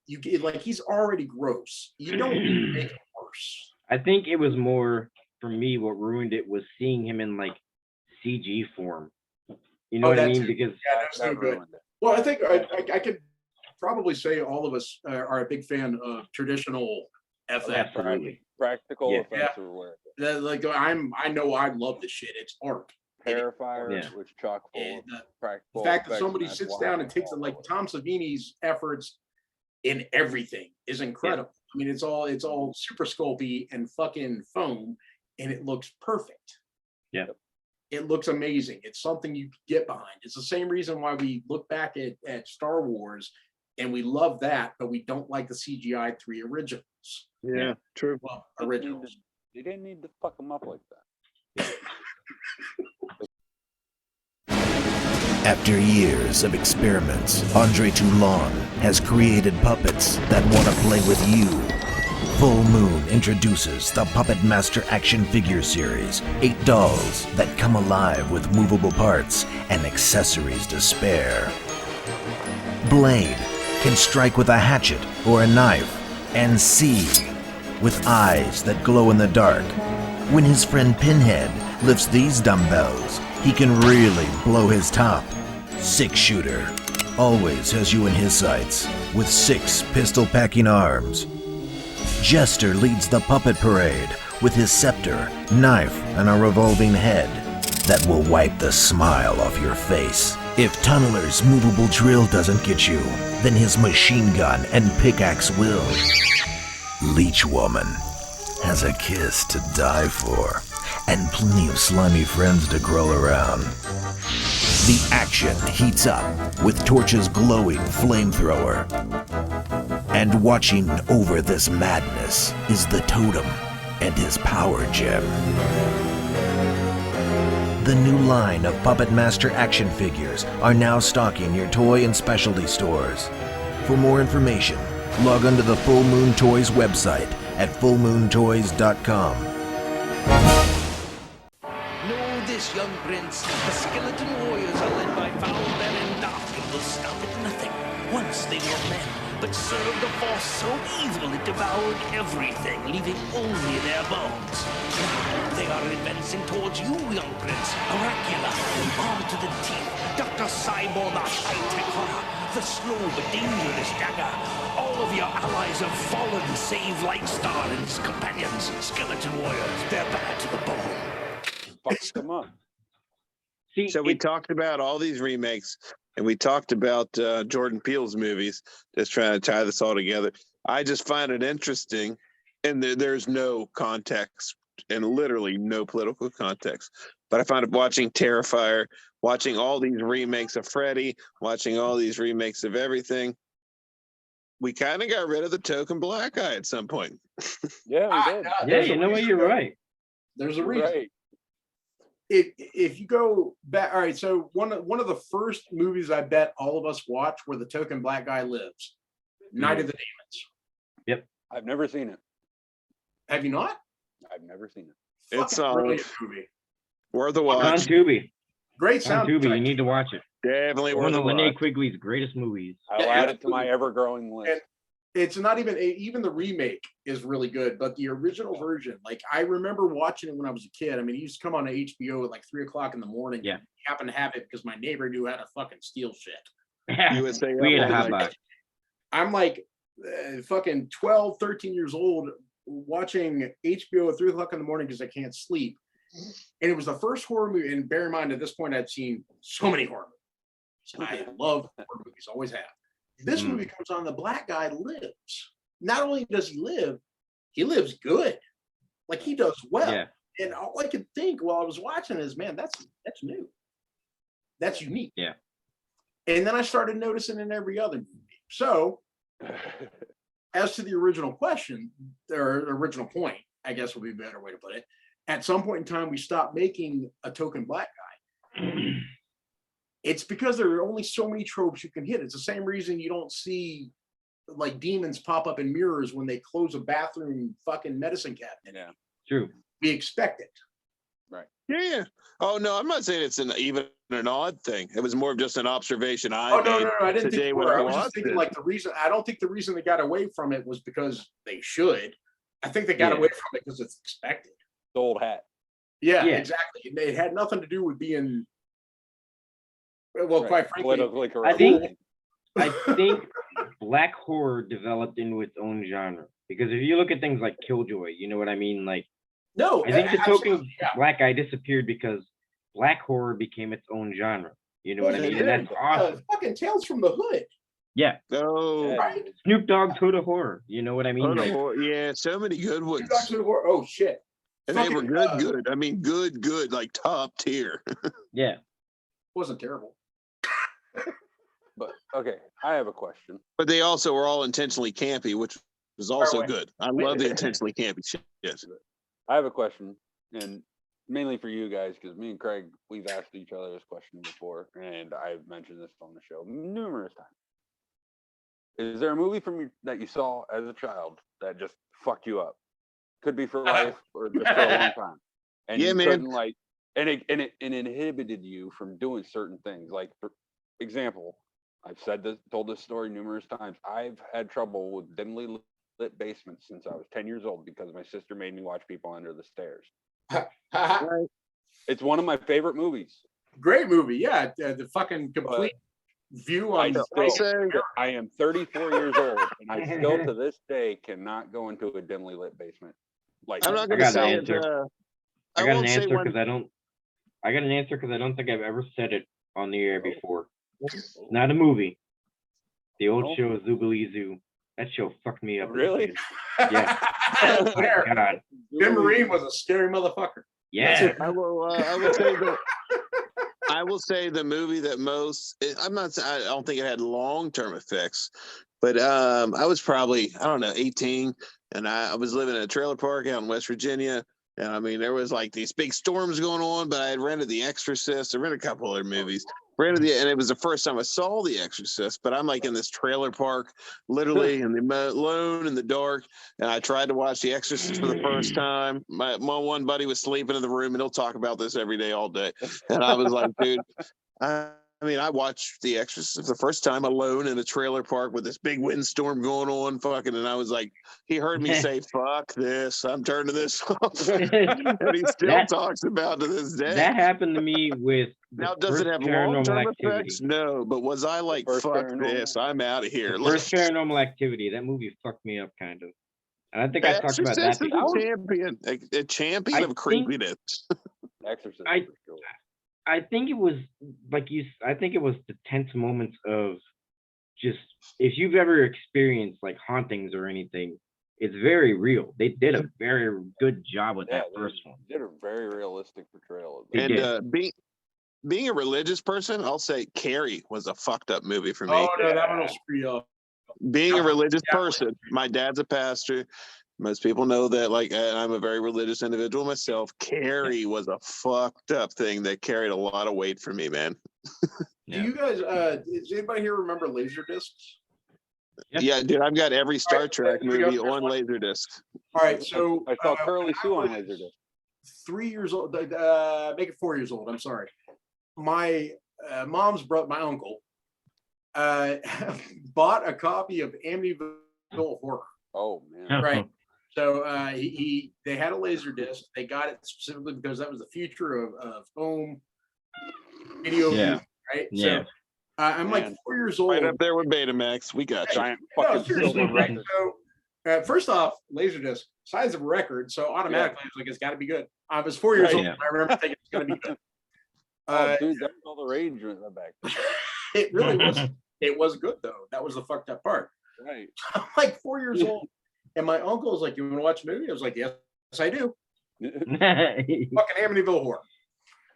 He's already gross. You don't need to make it worse. I think it was more for me. What ruined it was seeing him in like CG form. You know Oh, what I that mean? too. Because Yeah, that's no That good. ruined it. Well, I think I could probably say all of us are a big fan of traditional FF. absolutely, Practical Yeah. effects are where Like I know I love this shit. It's art. Terrifier Yeah. was chock full And of the practical fact that effects, somebody and that's sits why down I and takes it, follow like it. Tom Savini's efforts in everything is incredible. I mean, it's all super sculpey and fucking foam, and it looks perfect. Yeah. It looks amazing. It's something you can get behind. It's the same reason why we look back at Star Wars and we love that, but we don't like the CGI 3 originals. Yeah, true. Well, You originals. didn't need to fuck them up like that. After years of experiments, Andre Toulon has created puppets that want to play with you. Full Moon introduces the Puppet Master action figure series. 8 dolls that come alive with movable parts and accessories to spare. Blade can strike with a hatchet or a knife, and see with eyes that glow in the dark. When his friend Pinhead lifts these dumbbells, he can really blow his top. 6-shooter always has you in his sights with 6 pistol-packing arms. Jester leads the puppet parade with his scepter, knife, and a revolving head that will wipe the smile off your face. If Tunneler's movable drill doesn't get you, then his machine gun and pickaxe will. Leech Woman has a kiss to die for, and plenty of slimy friends to grow around. The action heats up with Torch's glowing flamethrower. And watching over this madness is the Totem and his power gem. The new line of Puppet Master action figures are now stocking your toy and specialty stores. For more information, log on to the Full Moon Toys website at fullmoontoys.com. Know this, young prince. The skeleton warriors are led by foul and dark and will stop at nothing. Once they were men, but served a force so evil it devoured everything, leaving only their bones. Now they are advancing towards you, young prince. Oracula, armed to the teeth. Dr. Cyborg, the high-tech horror. The slow but dangerous dagger. All of your allies have fallen, save Lightstar and his companions. Skeleton warriors, they're bad to the bone. Fuck them up. See, So we talked about all these remakes, and we talked about Jordan Peele's movies, just trying to tie this all together. I just find it interesting, and there's no context, and literally no political context. But I find it watching Terrifier, watching all these remakes of Freddy, watching all these remakes of everything. We kind of got rid of the token black guy at some point. Yeah, we did. Yeah, you know what? You're right. There's a reason. Right. If you go back, all right. So one of the first movies I bet all of us watched where the token black guy lives, Night of the Demons. Yep. I've never seen it. Have you not? I've never seen it. It's Fucking brilliant movie. worth a On watch. Tubi. Great On sound. Tubi. You need to watch it. Definitely One worth a of Linnea watch. Quigley's greatest movies. I'll Yeah, add it to my absolutely. ever-growing list. And it's not even the remake is really good, but the original version, like I remember watching it when I was a kid. I mean, it used to come on HBO at like 3 o'clock in the morning. Yeah. I happened to have it because my neighbor knew how to fucking steal shit. USA We had a hot Upload. box. I'm like fucking 12, 13 years old watching HBO at 3 o'clock in the morning because I can't sleep. And it was the first horror movie. And bear in mind, at this point, I'd seen so many horror movies. I love horror movies, always have. This movie comes on, the black guy lives. Not only does he lives good. Like he does well. Yeah. And all I could think while I was watching is, man, that's new. That's unique. Yeah. And then I started noticing in every other movie. So as to the original question, or original point, I guess would be a better way to put it. At some point in time, we stopped making a token black guy. It's because there are only so many tropes you can hit. It's the same reason you don't see like demons pop up in mirrors when they close a bathroom fucking medicine cabinet. Yeah. True. We expect it. Right. Yeah. Oh no, I'm not saying it's even an odd thing. It was more of just an observation I Oh made no, I didn't today think when I I was just watched thinking it. like the reason. I don't think the reason they got away from it was because they should. I think they got away from it because it's expected. The old hat. Yeah, Yeah. exactly. It had nothing to do with being. Well, Right. quite frankly, Politically I correct. think I think black horror developed into its own genre. Because if you look at things like Killjoy, you know what I mean? Like, No, I think the token of yeah. black guy disappeared because black horror became its own genre. You know what I mean? And that's awesome. Fucking Tales from the Hood. Yeah. Oh, Right? Snoop Dogg's Hood of Horror. You know what I mean? Hood of Like, Horror. Yeah, so many good Two ones. Dogs to the Horror. Oh shit. And they Fucking, were good. I mean, good, like top tier. yeah. Wasn't terrible. But okay, I have a question. But they also were all intentionally campy, which was also wait. good. I love the intentionally campy shit. Yes. I have a question, and mainly for you guys, because me and Craig, we've asked each other this question before, and I've mentioned this on the show numerous times. Is there a movie from you that you saw as a child that just fucked you up? Could be for life or just for a long time. And Yeah, you man. couldn't like, and it inhibited you from doing certain things. Like, for example, I've told this story numerous times. I've had trouble with dimly lit basements since I was 10 years old because my sister made me watch People Under the Stairs. It's one of my favorite movies. Great movie, yeah. The fucking complete view on. I am 34 years old, and I still to this day cannot go into a dimly lit basement. Like, I'm not I going got to say an it. answer. I got an answer because I don't. I got an answer because I don't think I've ever said it on the air before. It's not a movie. The old show Zoogaloo Zoo. That show fucked me up. Really? Yeah. Oh my God. Jim Marine was a scary motherfucker. Yeah. I will say that. I will say the movie that most. I don't think it had long-term effects, but I was probably 18, and I was living in a trailer park out in West Virginia. And I mean, there was like these big storms going on, but I had rented The Exorcist. I rented a couple other movies. And it was the first time I saw The Exorcist. But I'm like in this trailer park, literally alone in the dark. And I tried to watch The Exorcist for the first time. My one buddy was sleeping in the room, and he'll talk about this every day, all day. And I was like, dude, I watched The Exorcist for the first time alone in a trailer park with this big windstorm going on, and I was like, he heard me say, fuck this, I'm turning this off. And he still talks about it to this day. That happened to me with now, does it have long-term effects? No, but was I like, fuck this, I'm out of here. First Paranormal Activity, that movie fucked me up kind of. And I think I talked about that before. A champion of creepiness. Exorcist. I think it was I think it was the tense moments of just, if you've ever experienced like hauntings or anything, it's very real. They did a very good job with that first one. They did a very realistic portrayal of it. And being a religious person, I'll say Carrie was a fucked up movie for me. Oh no, that one will screw you up. Being a religious person, my dad's a pastor. Most people know that, like, I'm a very religious individual myself. Carrie was a fucked up thing that carried a lot of weight for me, man. Do you guys, does anybody here remember Laserdiscs? Yeah, dude, I've got every Star Trek movie on Laserdisc. All right, so I saw Curly Sue on Laserdisc. 3 years old, make it 4 years old. I'm sorry. My mom's brother, my uncle, bought a copy of Amityville Horror. Oh man! Right. So they had a Laserdisc. They got it specifically because that was the future of home video. Yeah. Right. Yeah. So I'm like 4 years old. Right up there with Betamax. We got giant No, fucking silver record. So first off, Laserdisc, size of a record. So automatically, I was like, it's got to be good. I was 4 years old. Yeah. I remember thinking it's going to be good. Dude, that was all the rage back then. It really was. It was good though. That was the fucked up part. Right. I'm like 4 years old, and my uncle was like, "You want to watch a movie?" I was like, "Yes, I do." Fucking Amityville Horror.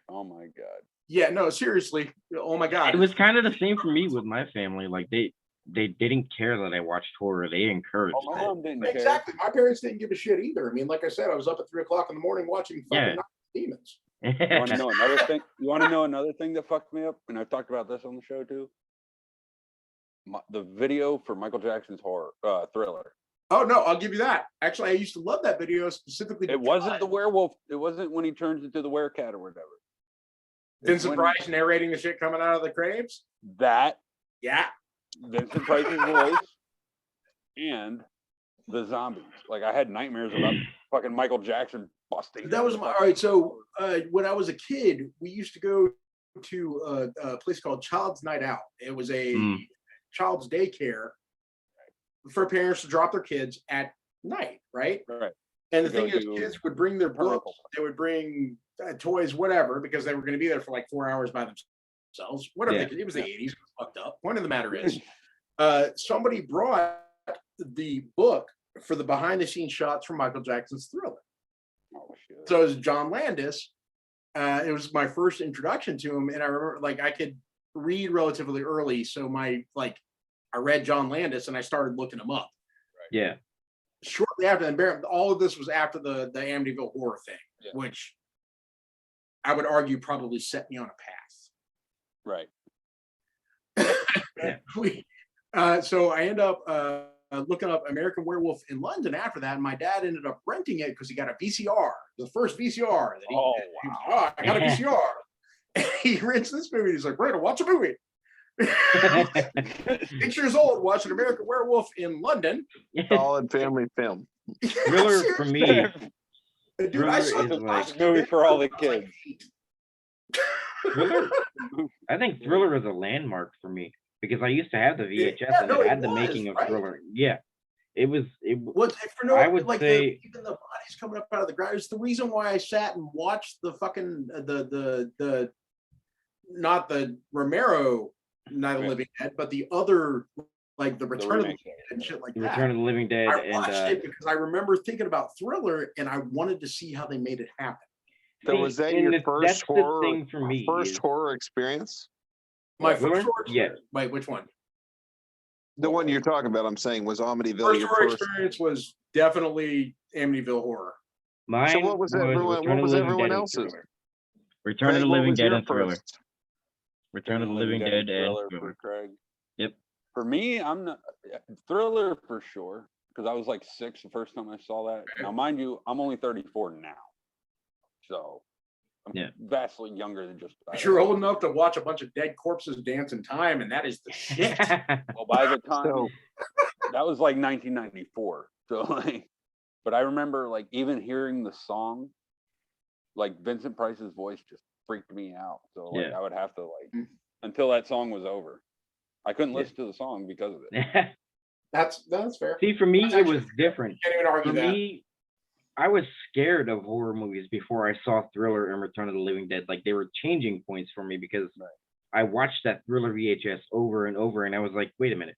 Oh my god. Yeah, no, seriously. Oh my god. It was kind of the same for me with my family. Like they didn't care that I watched horror. They encouraged Oh, my mom didn't exactly. My parents didn't give a shit either. I mean, like I said, I was up at 3 o'clock in the morning watching fucking demons. You want to know another thing? You want to know another thing that fucked me up? And I've talked about this on the show too. The video for Michael Jackson's horror Thriller. Oh no, I'll give you that. Actually, I used to love that video specifically. It wasn't the werewolf. It wasn't when he turns into the werecat or whatever. Vincent Price narrating the shit coming out of the graves. That. Yeah. Vincent Price's voice and the zombies. Like I had nightmares about fucking Michael Jackson busting. That was all right. So when I was a kid, we used to go to a place called Child's Night Out. It was a child's daycare for parents to drop their kids at night, right? Right. And the To go thing is, do kids would bring their carnival. books, they would bring toys, whatever, because they were going to be there for like 4 hours by themselves. Whatever Yeah. they could. It was the 80s. It was fucked up. Point of the matter is, somebody brought the book for the behind-the-scenes shots from Michael Jackson's Thriller. Oh, shit. So it was John Landis. It was my first introduction to him, and I remember like I could read relatively early, so I read John Landis and I started looking him up. Yeah. Shortly after that, all of this was after the Amityville horror thing, which I would argue probably set me on a path. Right. So I end up looking up American Werewolf in London after that, and my dad ended up renting it because he got a VCR, the first VCR that he was like, oh, I got a VCR. And he rents this movie. He's like, Brandon, watch a movie. 6 years old, watching American Werewolf in London. Solid family film. Thriller for me. Dude, I saw is like movie for all the kids. Thriller. I think Thriller is a landmark for me because I used to have the VHS and it had the making of Thriller. Yeah, it was. I would say even the bodies coming up out of the ground. It's the reason why I sat and watched the fucking the not the Romero Night of the Living Dead, but the other, like the Return of the Living Dead and shit like that. Return of the Living Dead. I watched it because I remember thinking about Thriller and I wanted to see how they made it happen. So was that your first horror thing for me? First horror experience? My first horror experience. Wait, which one? The one you're talking about, I'm saying, was Amityville. First horror experience was definitely Amityville horror. Mine so what was everyone? What was everyone else's? Return of the Living Dead and Thriller. First? Return of the Living Dead and Thriller Thriller. for Craig. Yep. For me, I'm not Thriller for sure because I was like 6 the first time I saw that. Now, mind you, I'm only 34 now, so I'm vastly younger than just. You're old enough to watch a bunch of dead corpses dance in time, and that is the shit. Well, by the time that was like 1994, so like, but I remember like even hearing the song, like Vincent Price's voice just freaked me out. So like I would have to like until that song was over. I couldn't listen to the song because of it. That's fair. See, for me, it was different. Can't even argue for that. Me, I was scared of horror movies before I saw Thriller and Return of the Living Dead. Like they were changing points for me because I watched that Thriller VHS over and over, and I was like, wait a minute,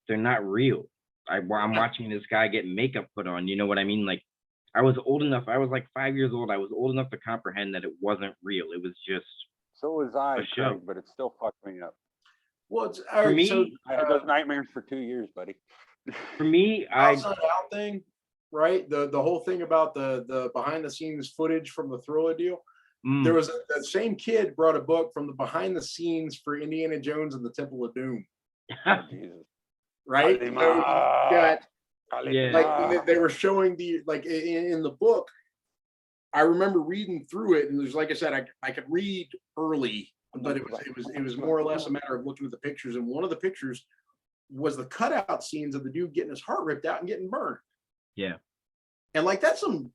they're not real. I'm watching this guy get makeup put on. You know what I mean? Like I was old enough. I was like 5 years old. I was old enough to comprehend that it wasn't real. It was just so was I, a show. Craig, but it still fucked me up. Well, it's, for me, so, I had those nightmares for 2 years, buddy. For me, outside out thing, right? The whole thing about the behind the scenes footage from the Thriller deal. There was that same kid brought a book from the behind the scenes for Indiana Jones and the Temple of Doom. Oh, Jesus. Right? So got, like they were showing the like in the book. I remember reading through it, and there's like I said, I could read early, but it was more or less a matter of looking at the pictures. And one of the pictures was the cutout scenes of the dude getting his heart ripped out and getting burned. Yeah. And like that's some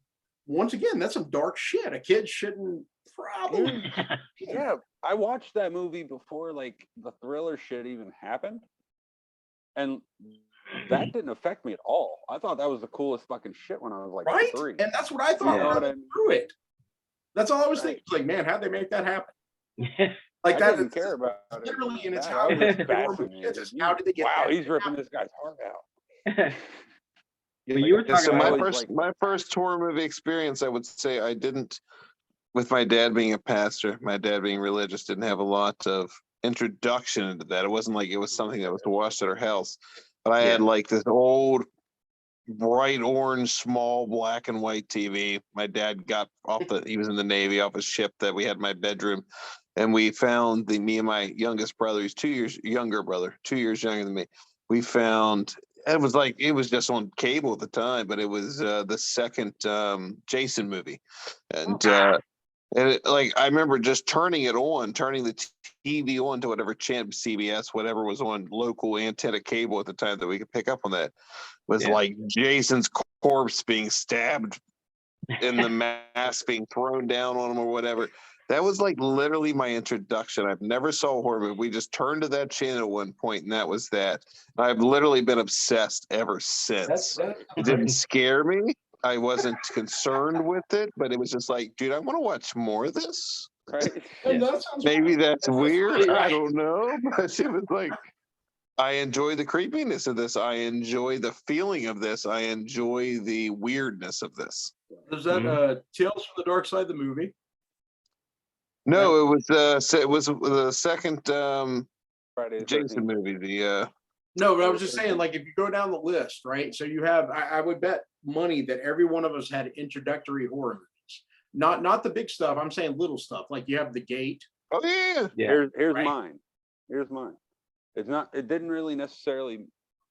dark shit. A kid shouldn't probably. Yeah, I watched that movie before like the Thriller shit even happened, and that didn't affect me at all. I thought that was the coolest fucking shit when I was like 3. And that's what I thought through it. That's all I was thinking. Like, man, how'd they make that happen? Like I didn't care about it. Literally, and it's That how was did fascinating. how did they get? Wow, that he's ripping happen? this guy's heart out. You were talking so about my first horror movie experience, I would say I didn't, with my dad being a pastor, my dad being religious, didn't have a lot of introduction into that. It wasn't like it was something that was watched at our house. But I had like this old bright orange, small black and white TV. My dad got he was in the Navy, off his ship that we had in my bedroom. And we found me and my youngest brother, he's 2 years younger brother, 2 years younger than me. We found, it was just on cable at the time, but it was the second Jason movie. And I remember just turning the TV on to whatever channel, CBS, whatever was on local antenna cable at the time that we could pick up on that, was like Jason's corpse being stabbed and the mask being thrown down on him or whatever. That was like literally my introduction. I've never saw a horror movie. We just turned to that channel at one point, and that was that. I've literally been obsessed ever since. It didn't scare me. I wasn't concerned with it, but it was just like, dude, I want to watch more of this. Right? Maybe that's weird. I don't know, but it was like, I enjoy the creepiness of this. I enjoy the feeling of this. I enjoy the weirdness of this. Is that Tales from the Dark Side, the movie? No, it was the second Friday the Jason 13th. movie. The No, but I was just saying, like, if you go down the list, right? So you have, I would bet money that every one of us had introductory horror movies. Not the big stuff. I'm saying little stuff. Like you have The Gate. Oh yeah. Here's Right. mine. Here's mine. It didn't really necessarily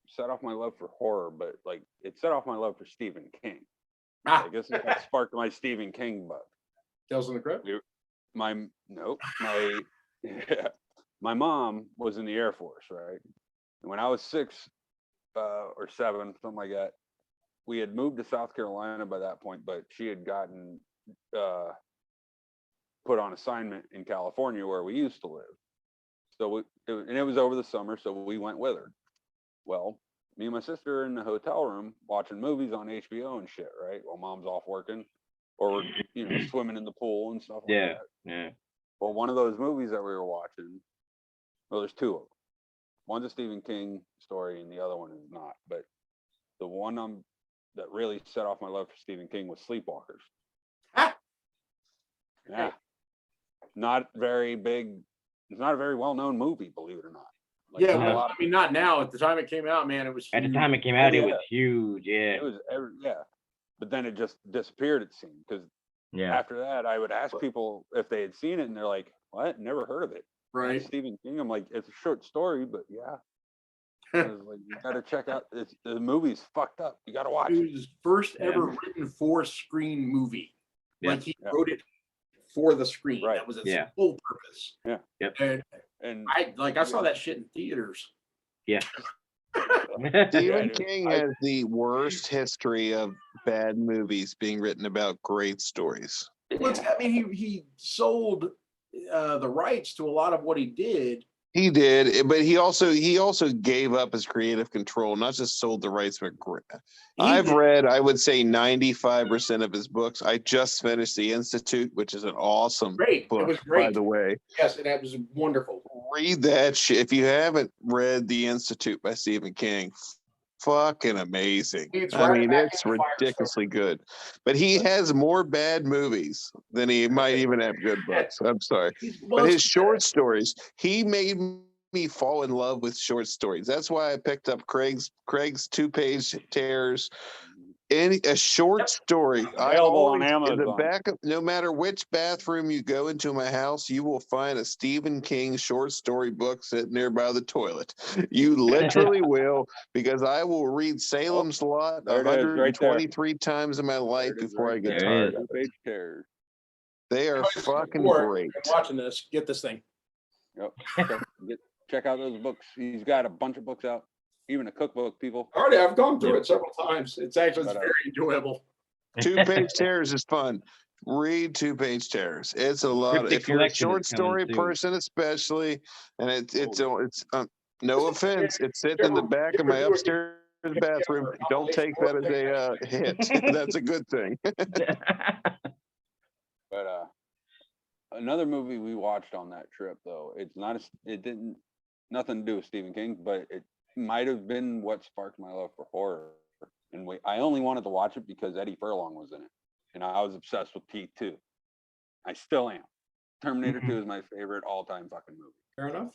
set off my love for horror, but like it set off my love for Stephen King. I guess it sparked my Stephen King bug. Tales from the Crypt? My mom was in the Air Force, right? And when I was 6 or 7, something like that, we had moved to South Carolina by that point, but she had gotten put on assignment in California where we used to live. So it was over the summer, so we went with her. Well, me and my sister are in the hotel room watching movies on HBO and shit, right? While mom's off working, or swimming in the pool and stuff like that. Yeah. Well, one of those movies that we were watching, well, there's 2 of them. One's a Stephen King story, and the other one is not. But the one that really set off my love for Stephen King was Sleepwalkers. Yeah, not very big. It's not a very well-known movie, believe it or not. Like, Yeah, well, I mean, not now. At the time it came out, man, it was At the huge. time it came out, it was huge. Yeah. It was but then it just disappeared, it seemed, because after that I would ask people if they had seen it, and they're like, what? Never heard of it. Right. That's Stephen King. I'm like, it's a short story, but yeah. I was like, you gotta check out the movie's fucked up. You gotta watch It it. was his first ever written for screen movie. Yeah. Like he wrote it for the screen. Right. That was its whole purpose. Yeah. Yep. And I saw that shit in theaters. Yeah. Stephen King has the worst history of bad movies being written about great stories. Well, I mean, he sold the rights to a lot of what he did. He did, but he also gave up his creative control, not just sold the rights. But I've read, I would say 95% of his books. I just finished The Institute, which is an awesome book, It was great. by the way. Yes, and that was wonderful. Read that shit. If you haven't read The Institute by Stephen King, fucking amazing. It's I right mean, back it's in the ridiculously good. But he has more bad movies than he might even have good books. I'm sorry. But his short stories, he made me fall in love with short stories. That's why I picked up Craig's 2-page tears. A short story. I Available always, on in the Amazon. back of, no matter which bathroom you go into my house, you will find a Stephen King short story book sitting there by the toilet. You literally will, because I will read Salem's Lot there it is, right there. 123 times in my life before I get tired. of it. Tears. They are Guys, fucking before great. I'm watching this, get this thing. Yep. Check out those books. He's got a bunch of books out, even a cookbook, people. Already, I've gone through it several times. It's very enjoyable. 2-page tears is fun. Read 2-page tears. It's a lot. Cryptic If you're a Collection short is coming story too. person, especially, and it's no offense, it's sitting in the back of my upstairs bathroom. Don't take that as a hit. That's a good thing. But another movie we watched on that trip, though, it didn't nothing to do with Stephen King, but it might have been what sparked my love for horror. And I only wanted to watch it because Eddie Furlong was in it, and I was obsessed with T2. I still am. Terminator 2 is my favorite all-time fucking movie. Fair enough.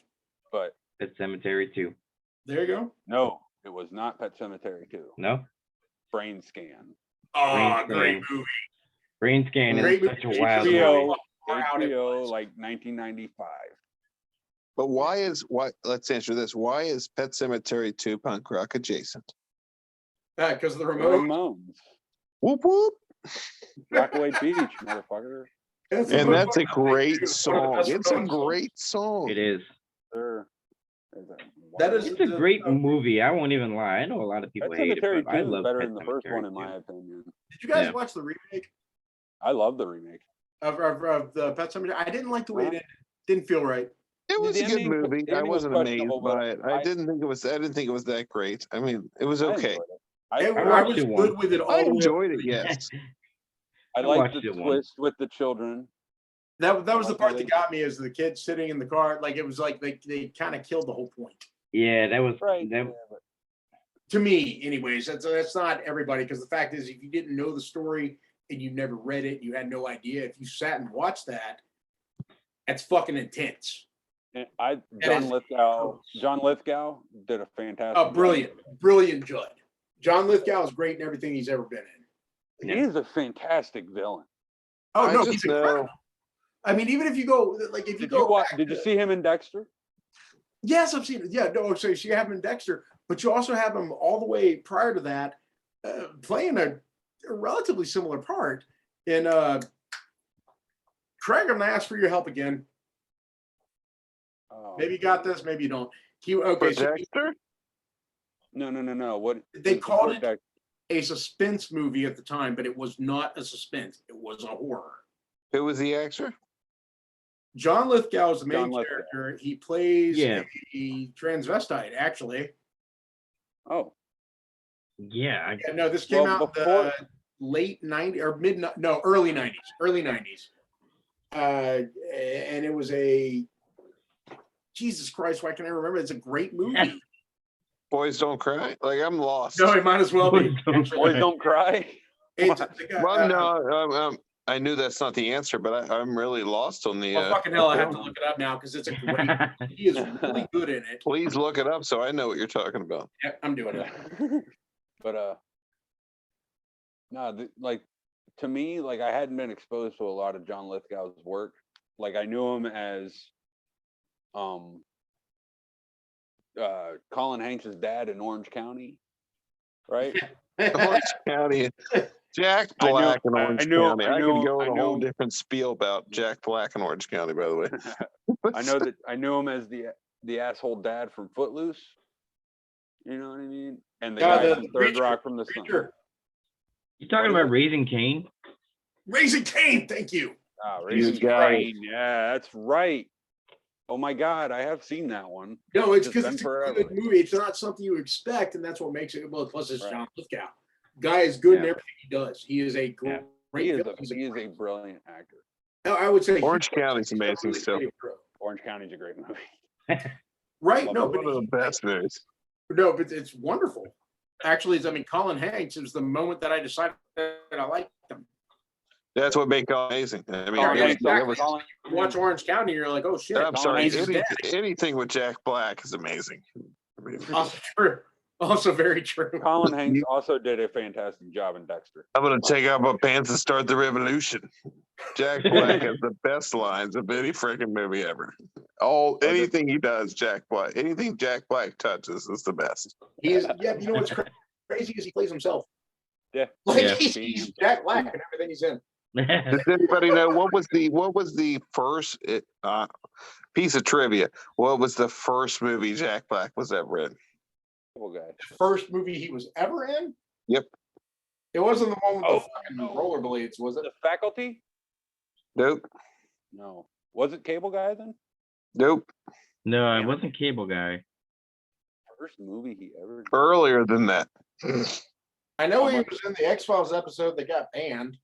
But Pet Cemetery 2. There you go. no, it was not Pet Cemetery 2. No? Brain Scan. Oh, Brain great Scan. movie. Brain Scan Great is such a movie. wild HBO, movie. HBO, like 1995. But let's answer this. Why is Pet Cemetery 2 punk rock adjacent? Because of the remote. Ramones. Whoop whoop. Rockaway Beach, motherfucker. And that's a great song. It's a great song. It is. Sure. That is It's a great movie. I won't even lie. I know a lot of people Pet hate Cemetery it, but I 2 love is better Pet than the first Cemetery one, in 2. my opinion. Did you guys Yeah. watch the remake? I love the remake. of the Pet Cemetery. I didn't like the way it ended. Didn't feel right. It was The a good ending- movie. the I ending was wasn't amazed questionable, but by it. I didn't think it was. I didn't think it was that great. I mean, it was I okay. enjoyed it. I watched was it good once. with it all I the way up enjoyed to it. the end. Yes. I I liked watched the it once. twist with the children. That was the like how part they- that got me, is the kids sitting in the car. Like, it was like they kind of killed the whole point. Yeah, that was Right. that. yeah, but- To me, anyways. That's not everybody, because the fact is, if you didn't know the story and you never read it, you had no idea. If you sat and watched that, that's fucking intense. and is- John Lithgow did a fantastic. Oh, brilliant Judd. John Lithgow is great in everything he's ever been in. He is a fantastic villain. Oh I no, just he's know- incredible. I mean, even if you go like if you go back Did you to- see him in Dexter? Yes, I've seen it. Yeah, no, so you have him in Dexter, but you also have him all the way prior to that, playing a relatively similar part in Craig, I'm gonna ask for your help again. Oh. Maybe you got this, maybe you don't. For So Dexter? No. What they called it Dex- a suspense movie at the time, but it was not a suspense. It was a horror. Who was the actor? John Lithgow is the main John Lithgow. character. He plays Yeah. a transvestite, actually. Oh, Yeah, Yeah, no, this came Well, out in before- the late 90s or early 90s. Early 90s. And it was Jesus Christ, why can't I remember? It's a great movie. Boys Don't Cry. Like I'm lost. No, it might as well be. Boys Don't Cry. It's, Well, no, I knew that's not the answer, but I'm really lost on the. well, fucking hell, I have to look it up now because it's a great. He is really good in it. Please look it up so I know what you're talking about. Yeah, I'm doing it. But no, like to me, like I hadn't been exposed to a lot of John Lithgow's work. Like I knew him as Colin Hanks' dad in Orange County, right? Orange County. Jack I knew- Black in I Orange knew- County. I I knew- can go in I a whole knew- different spiel about Jack Black in Orange County, by the way. I knew him as the asshole dad from Footloose. You know what I mean? And the Yeah, guy the from Third preacher- Rock from the Sun. Preacher. you talking about Raising Cain? Raising Cain, thank you. Ah, You Raising got it. Cain. Yeah, that's right. Oh my God, I have seen that one. No, it's It's because been it's a forever. good movie. It's not something you expect, and that's what makes it. Well, plus it's Right. John Lithgow. Guy is good in Yeah. everything he does. He is a great. He is villain. He's he is a brilliant actor. I would say Orange County's amazing really still. creative pro. Orange County's a great movie. Right? Love No, it. but One of the best movies. no, but it's wonderful. Actually, I mean, Colin Hanks. It was the moment that I decided that I liked him. That's what made it amazing. I mean, Colin it Hanks, was- it was- Colin- You watch Orange County, you're like, oh shit. I'm Colin sorry. Hanks is Anything with Jack Black is amazing. I mean, Also true. Also very true. Colin Hanks also did a fantastic job in Dexter. I'm gonna take out my pants and start the revolution. Jack Black has the best lines of any freaking movie ever. Anything he does, Jack Black. Anything Jack Black touches is the best. He is. Yeah, you know what's crazy is he plays himself. Yeah. Like Yeah. he's Jack Black and everything he's in. Does anybody know what was the first piece of trivia? What was the first movie Jack Black was ever in? Cool guy. First movie he was ever in. Yep. It wasn't the one with Oh, the fucking rollerblades, was it? The Faculty? Nope. No. Was it Cable Guy then? Nope. No, I wasn't Cable Guy. First movie he ever did. Earlier than that. I know he was in the X-Files episode that got banned.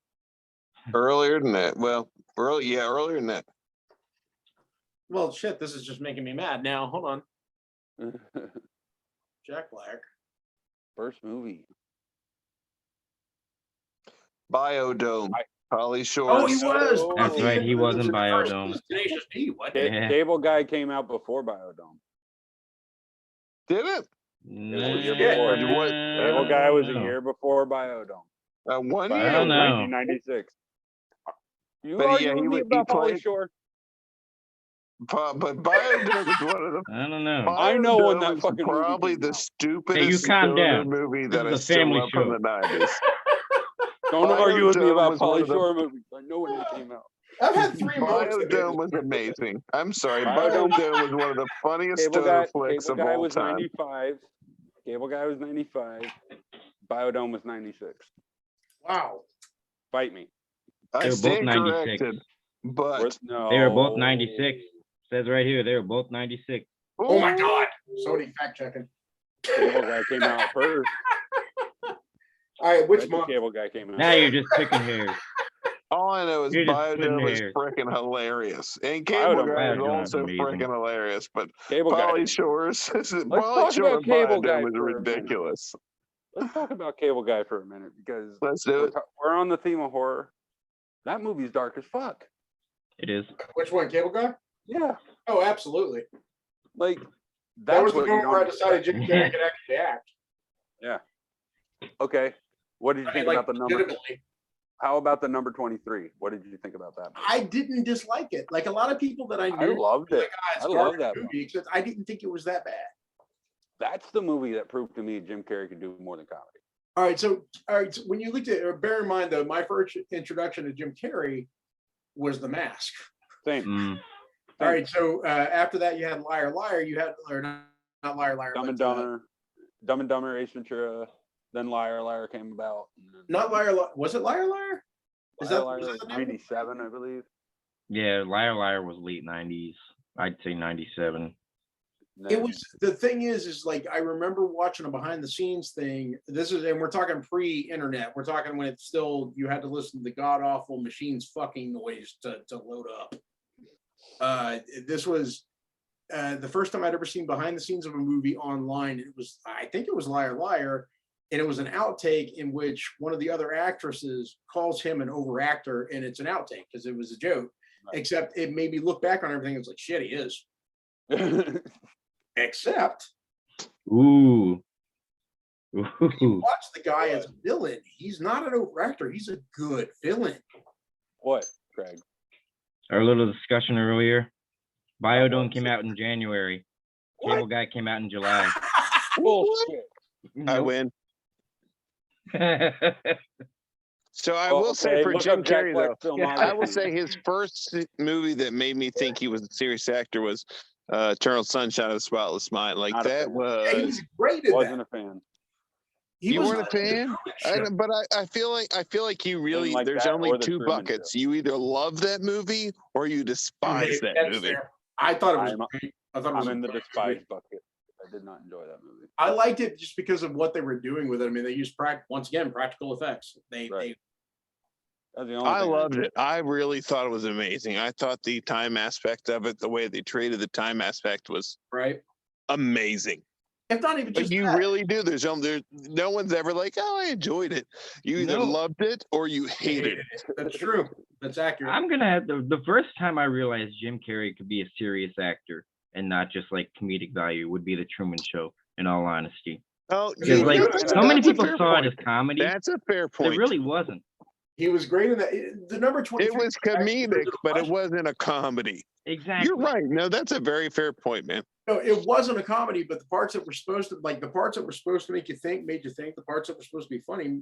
Earlier than that. Well, earlier than that. Well, shit, this is just making me mad now. Hold on. Jack Black. First movie. Biodome. Polly Shore. Oh, he was. That's right, he was in First Biodome. was Tenacious D, what? Yeah. Cable Guy came out before Biodome. Did it? It was a year before. Cable Guy was a year before Biodome. 1 I year. don't know. 1996. You But argue yeah, with he me was- he about Pauly played- Shore? But Biodome was one of the. I don't know. I know when that Biodome is fucking movie probably came the out. stupidest Hey, you calm stoner down. movie This that is I a still family love from show. the 90s. Don't argue with me Biodome about was one Pauly of the- Shore movies. I know when they came out. I've had 3 moments. that Biodome made was me- amazing. I'm sorry. Biodome- Biodome was one of the funniest stoner flicks Cable of Guy all was time. 95. Cable Guy was 95. Biodome was 96. Wow. Fight me. I They were both stand 96. corrected, but No. They were both 96. Says right here, they were both 96. Oh my God! Somebody fact checking. Cable Guy came out first. All right, which Right, month? Cable Guy came out. Now you're just picking hairs. all I know is You're just splitting Biodome is hairs. freaking hilarious, and Cable Biodome- Guy is Biodome is also amazing. freaking hilarious. But Cable Guy. Polly Shores, Polly talk Shore about and Cable Guy Biodome is for a minute. ridiculous. Let's talk about Cable Guy for a minute because Let's do it. we're on the theme of horror. That movie's dark as fuck. It is. Which one? Cable Guy? Yeah, Oh, absolutely. like That was the what you moment where I don't decided Jim expect. Carrey could actually act. Yeah. Okay. What did you think about the number? legitimately. How about the number 23? What did you think about that? I didn't dislike it. Like a lot of people that I I knew, loved it. like, it's I love garbage that movie, except I didn't think it was that bad. That's the movie that proved to me Jim Carrey could do more than comedy. All right, so when you looked at, bear in mind though, my first introduction to Jim Carrey was The Mask. Same. Mm. All right, so after that you had Liar Liar, you had or not Liar Liar, Dumb and but, Dumber, Dumb and Dumber, Ace Ventura, then Liar Liar came about. not Liar Liar. Was it Liar Liar? Is that, Liar was Liar that was the name? 97, I believe. Yeah, Liar Liar was late 90s. I'd say 97. It was, the thing is like I remember watching a behind the scenes thing. This is, and we're talking pre-internet. We're talking when it's still, you had to listen to the god awful machines fucking noise to load up. This was the first time I'd ever seen behind the scenes of a movie online. It was, I think it was Liar Liar, and it was an outtake in which one of the other actresses calls him an overactor, and it's an outtake because it was a joke. Right. Except it made me look back on everything. It's like, shit, he is. Except, Ooh. watch the guy as a villain. He's not an overactor. He's a good villain. What, Craig? Our little discussion earlier. Biodome came out in January. Cable Guy came out in July. Bullshit. I win. So I Well, will say for look Jim up Jack Carrey Black's though, filmography. I will say his first movie that made me think he was a serious actor was Eternal Sunshine of the Spotless Mind. Like Not a that fan. was. He's great at Wasn't that. a fan. He You was weren't a fan? But I feel like you really like there's that only or The two Truman buckets. You either love that movie or you despise that That's movie. fair. I thought it was I'm- great. I thought it was I'm in the great. despised bucket. I did not enjoy that movie. I liked it just because of what they were doing with it. I mean, they used once again practical effects. Right. That's the only I thing loved enjoyed. it. I really thought it was amazing. I thought the time aspect of it, the way they treated the time aspect was right. amazing. If not even But just you that. really do. There's no one's ever like, oh, I enjoyed it. You either No. loved it or you hated it. That's true. That's accurate. I'm gonna have the first time I realized Jim Carrey could be a serious actor and not just like comedic value would be the Truman Show, in all honesty. Oh, Because like that's so many a people fair saw point. it as comedy. That's a fair point. It really wasn't. He was great in that. The number 23. It was comedic, but it wasn't a comedy. Exactly. You're right. No, that's a very fair point, man. No, it wasn't a comedy, but the parts that were supposed to, like the parts that were supposed to make you think, made you think. The parts that were supposed to be funny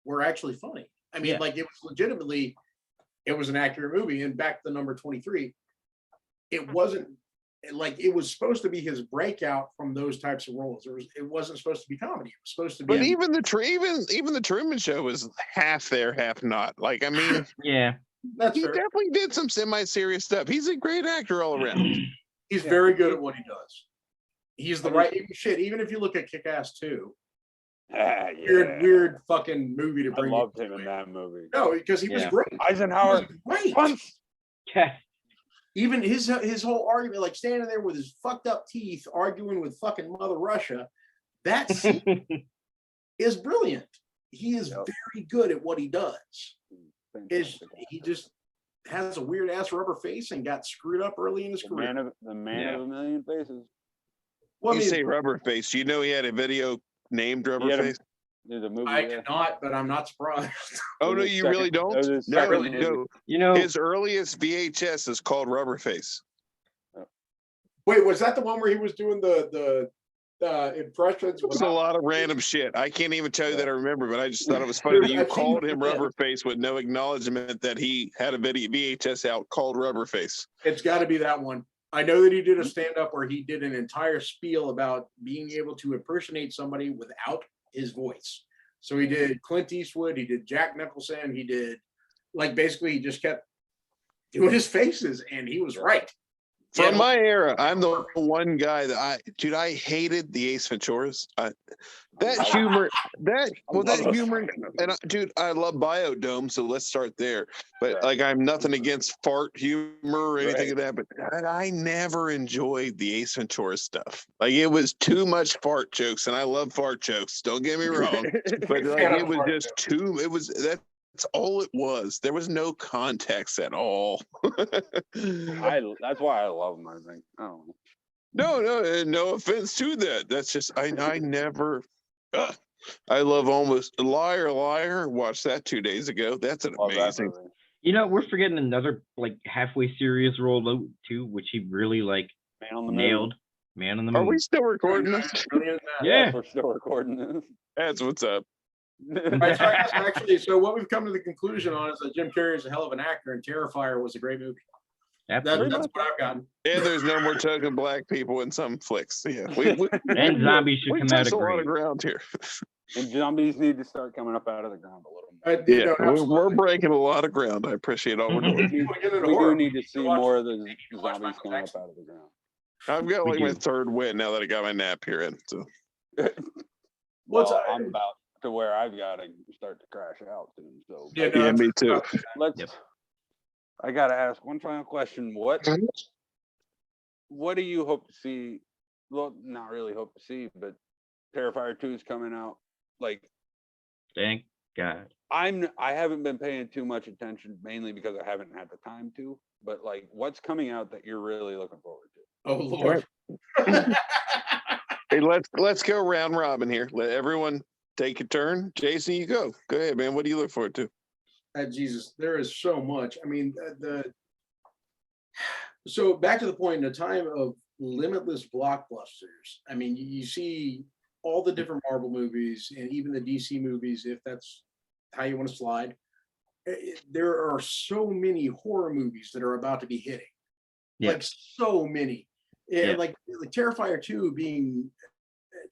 were actually funny. I mean, Yeah. like it was legitimately, it was an accurate movie. And back to number 23, it wasn't like it was supposed to be his breakout from those types of roles. It wasn't supposed to be comedy. It was supposed to be. But even the Truman Show was half there, half not. Like, I mean, Yeah. That's he fair. definitely did some semi-serious stuff. He's a great actor all around. He's very good at what he does. He's the right shit. Even if you look at Kick-Ass 2, Yeah. weird fucking movie to I bring. loved him in that movie. No, because he was Yeah. great. Eisenhower. He was great. Punch. Yeah. Even his whole argument, like standing there with his fucked up teeth, arguing with fucking Mother Russia, that scene is brilliant. He is very good at what he does. He just has a weird ass rubber face and got screwed up early in his career. The man of a million faces. Well, I You mean, say Rubber Face. You know he had a video named Rubber He had a- Face? There's a movie. I yeah. did not, but I'm not surprised. Oh, was no, his you second- really that was don't? his No, second movie. no. You know, His earliest VHS is called Rubber Face. Wait, was that the one where he was doing the impressions? It was a lot of random shit. I can't even tell you that I remember, but I just thought it was funny that you I've seen called it. him Rubber Face with no acknowledgement that he had a video VHS out called Rubber Face. It's got to be that one. I know that he did a stand-up where he did an entire spiel about being able to impersonate somebody without his voice. So he did Clint Eastwood, he did Jack Nicholson, he did like basically he just kept doing his faces, and he was right. From my era, I'm the one guy that I hated the Ace Venturas. That humor, and I love Biodome, so let's start there. But like, I'm nothing against fart humor or anything of that, but I never enjoyed the Ace Ventura stuff. Like, it was too much fart jokes, and I love fart jokes. Don't get me wrong, but like, it was just too. It was that. That's all it was. There was no context at all. That's why I love them, I think. I don't know. No offense to that. That's just I never. I love Almost Liar Liar. Watched that 2 days ago. That's an amazing. You know, we're forgetting another like halfway serious role out too, which he really like nailed. Man on the Moon. Are we still recording this? Yeah, we're still recording this. That's what's up. Right, so I guess actually, so what we've come to the conclusion on is that Jim Carrey is a hell of an actor, and Terrifier was a great movie. That's what I've gotten. And there's no more token black people in some flicks. Yeah, and zombies should come out of a lot of ground here. And zombies need to start coming up out of the ground a little more. Yeah, we're breaking a lot of ground. I appreciate all we're doing. We do need to see more of the zombies coming up out of the ground. I've got like my third win now that I got my nap here in. So, I'm about to where I've got to start to crash out soon. So yeah, me too. I got to ask one final question. What do you hope to see? Well, not really hope to see, but Terrifier 2 is coming out. Like, thank God. I haven't been paying too much attention, mainly because I haven't had the time to. But like, what's coming out that you're really looking forward to? Oh Lord. Hey, let's go round robin here. Let everyone take a turn. Jason, you go. Go ahead, man. What do you look forward to? Jesus, there is so much. I mean, so back to the point, in a time of limitless blockbusters, I mean, you see all the different Marvel movies and even the DC movies, if that's how you want to slide. There are so many horror movies that are about to be hitting. Like, so many. Like Terrifier 2 being,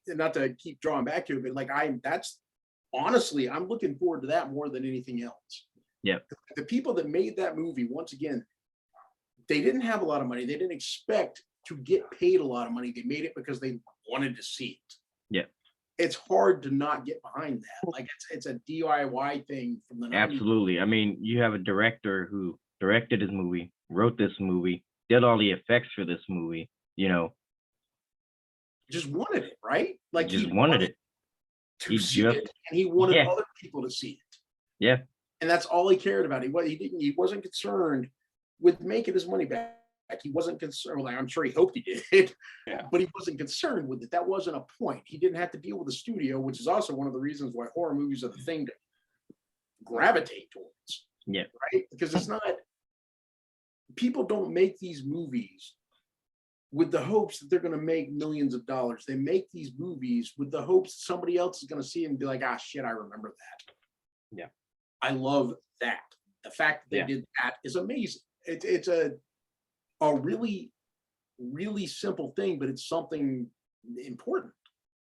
not to keep drawing back to it, but like that's honestly, I'm looking forward to that more than anything else. Yeah. The people that made that movie, once again, they didn't have a lot of money. They didn't expect to get paid a lot of money. They made it because they wanted to see it. Yeah. It's hard to not get behind that. Like, it's a DIY thing from the 90s. Absolutely. I mean, you have a director who directed his movie, wrote this movie, did all the effects for this movie, you know. Just wanted it, right? Like, he wanted it to see it, and he wanted other people to see it. Yeah. And that's all he cared about. He wasn't concerned with making his money back. He wasn't concerned. Well, I'm sure he hoped he did, but he wasn't concerned with it. That wasn't a point. He didn't have to deal with the studio, which is also one of the reasons why horror movies are the thing to gravitate towards. Yeah. Right? Because it's not, people don't make these movies with the hopes that they're going to make millions of dollars. They make these movies with the hopes somebody else is going to see it and be like, ah, shit, I remember that. Yeah. I love that. The fact that they did that is amazing. It's a really, really simple thing, but it's something important.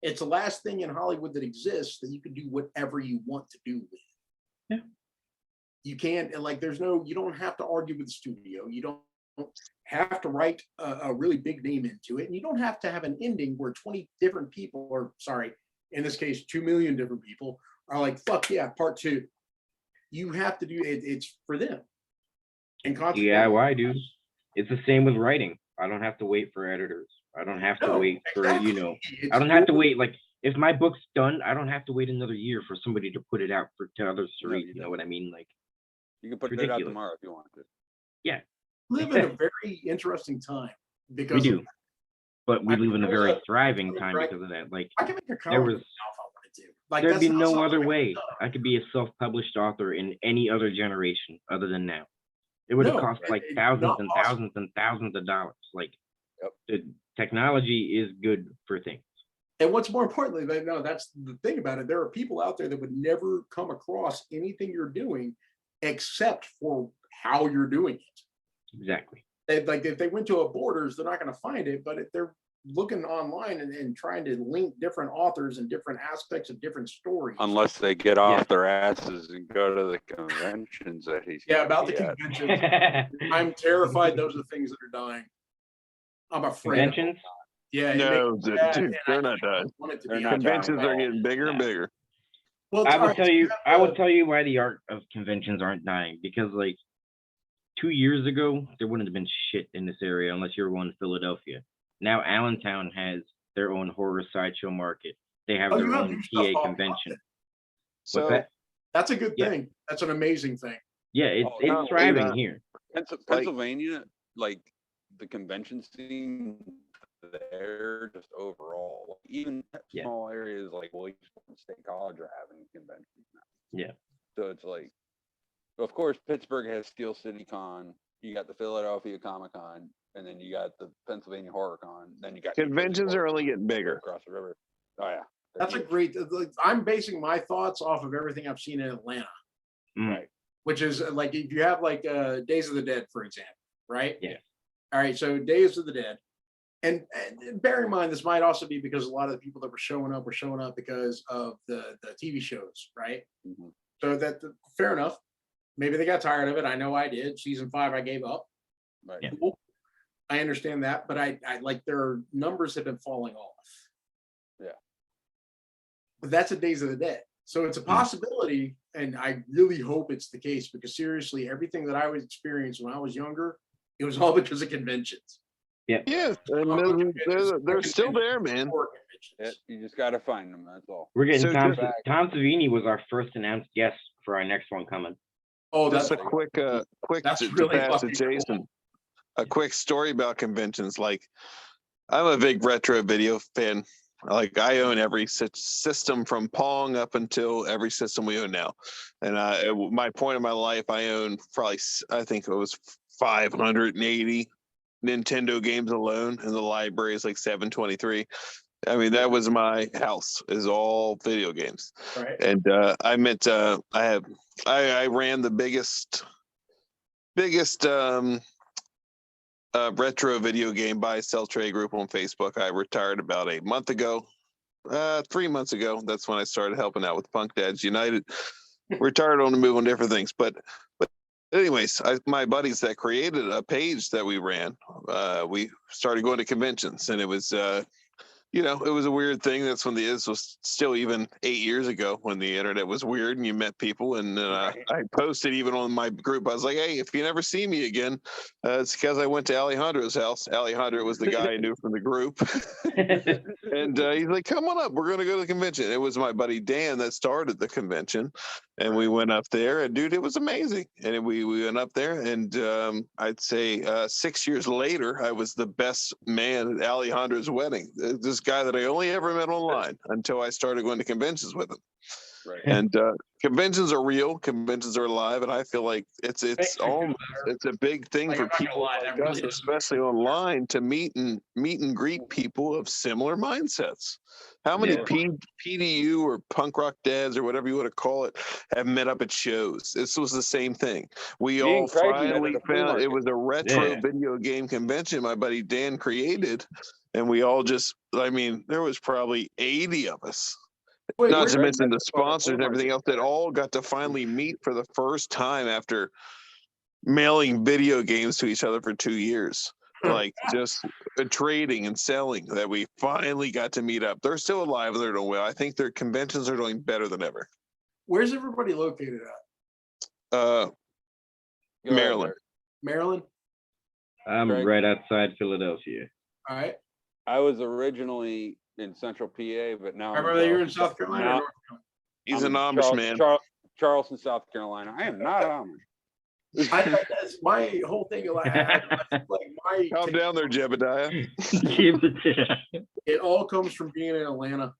It's the last thing in Hollywood that exists that you can do whatever you want to do with. Yeah. You can't, like, you don't have to argue with the studio. You don't have to write a really big name into it. And you don't have to have an ending where 20 different people, or sorry, in this case, 2 million different people are like, fuck yeah, part 2. You have to do it. It's for them. And DIY, dude. It's the same with writing. I don't have to wait for editors. I don't have to wait for, I don't have to wait. Like, if my book's done, I don't have to wait another year for somebody to put it out to others to read. You know what I mean? Like, you can put it out tomorrow if you want to. Yeah. We live in a very interesting time because we do. But we live in a very thriving time because of that. Like, I can make a comic book if I wanted to. Like, there'd be no other way I could be a self-published author in any other generation other than now. It would have cost like thousands and thousands and thousands of dollars. Like, the technology is good for things. And what's more importantly, that's the thing about it. There are people out there that would never come across anything you're doing except for how you're doing it. Exactly. Like, if they went to a Borders, they're not going to find it. But if they're looking online and trying to link different authors and different aspects of different stories. Unless they get off their asses and go to the conventions that he's. Yeah, about the conventions. I'm terrified those are the things that are dying. I'm afraid. Conventions? Yeah. No, dude, they're not dying. Conventions are getting bigger and bigger. Well, I will tell you why the art of conventions aren't dying, because like 2 years ago there wouldn't have been shit in this area unless you were going to Philadelphia. Now Allentown has their own horror sideshow market. They have their own PA convention. So that's a good thing. That's an amazing thing. Yeah, it's thriving here. Pennsylvania, like the convention scene there, just overall, even small areas like Williamsport State College are having conventions now. Yeah. So it's like, of course, Pittsburgh has Steel City Con. You got the Philadelphia Comic Con, and then you got the Pennsylvania Horror Con. Then you got conventions are only getting bigger across the river. Oh yeah, that's a great. I'm basing my thoughts off of everything I've seen in Atlanta, right? Which is like if you have like Days of the Dead, for example, right? Yeah. All right, so Days of the Dead, and bear in mind this might also be because a lot of the people that were showing up because of the TV shows, right? Mm-hmm. So that fair enough. Maybe they got tired of it. I know I did. Season 5, I gave up. Right. Yeah. Cool. I understand that, but I like their numbers have been falling off. Yeah. But that's a Days of the Dead. So it's a possibility, and I really hope it's the case, because seriously, everything that I was experiencing when I was younger, it was all because of conventions. Yeah. Yeah, and they're still there, man. Yeah, you just got to find them. That's all. We're getting Tom Savini was our first announced guest for our next one coming. Oh, that's a quick to pass to Jason. Cool. A quick story about conventions. Like, I'm a big retro video fan. Like, I own every system from Pong up until every system we own now. And at my point in my life, I own probably, I think it was 580 Nintendo games alone, and the library is like 723. I mean, that was my house, is all video games. Right. And I ran the biggest retro video game buy sell trade group on Facebook. I retired about 3 months ago. That's when I started helping out with Punk Dads United. Retired on the move on different things, but anyways, my buddies that created a page that we ran, we started going to conventions, and it was it was a weird thing. That's when this was still even 8 years ago, when the internet was weird and you met people. And I posted even on my group, I was like, hey, if you never see me again, it's because I went to Alejandro's house. Alejandro was the guy I knew from the group. And he's like, come on up, we're going to go to the convention. It was my buddy Dan that started the convention. And we went up there, and dude, it was amazing. And we went up there, and I'd say 6 years later, I was the best man at Alejandro's wedding. This guy that I only ever met online until I started going to conventions with him. Right. And conventions are real, conventions are alive, and I feel like it's a big thing for people like us, especially online, to meet and greet people of similar mindsets. How many PDU or punk rock dads or whatever you want to call it have met up at shows? This was the same thing. We all finally found it was a retro video game convention my buddy Dan created, and we all just, I mean, there was probably 80 of us. Not to mention the sponsors and everything else that all got to finally meet for the first time after mailing video games to each other for 2 years. Like, just trading and selling, that we finally got to meet up. They're still alive. They're doing well. I think their conventions are doing better than ever. Where's everybody located at? Maryland. Maryland? I'm right outside Philadelphia. All right. I was originally in Central PA, but now I remember you're in South Carolina. Or North Carolina? He's an Amish man. Charleston, South Carolina. I am not Amish. That's my whole thing. Calm down there, Jebediah. It all comes from being in Atlanta.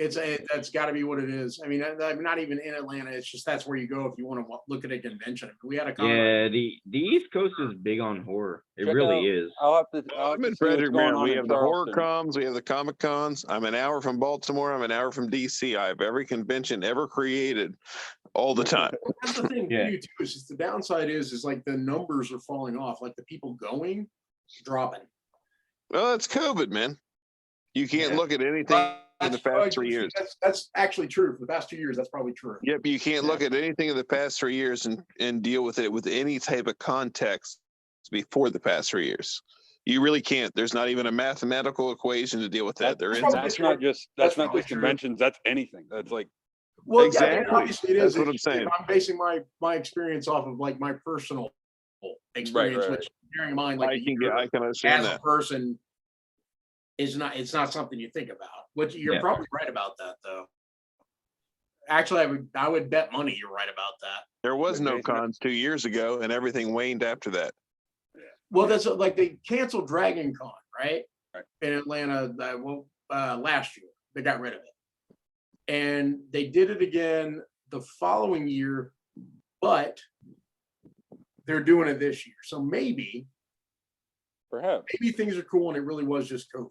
That's got to be what it is. I mean, I'm not even in Atlanta. It's just that's where you go if you want to look at a convention. We had a the East Coast is big on horror. It really is. I'm in Frederick, Maryland. We have the horror cons, we have the Comic Cons. I'm an hour from Baltimore. I'm an hour from DC. I have every convention ever created, all the time. That's the thing too. Is just the downside is like the numbers are falling off. Like the people going, dropping. Well, it's COVID, man. You can't look at anything in the past 3 years. That's actually true. For the past 2 years, that's probably true. Yep, you can't look at anything in the past 3 years and deal with it with any type of context before the past 3 years. You really can't. There's not even a mathematical equation to deal with that. That's not just conventions. That's anything. That's like exactly. Yeah, obviously it is. That's what I'm saying. I'm basing my experience off of like my personal experience, which bearing in mind, like I can understand as that. a person is not. It's not something you think about. Which you're probably right about that, though. Actually, I would bet money you're right about that. There was no cons 2 years ago, and everything waned after that. Well, that's like they canceled Dragon Con, right? In Atlanta, last year. They got rid of it. And they did it again the following year, but they're doing it this year. So maybe things are cool and it really was just COVID.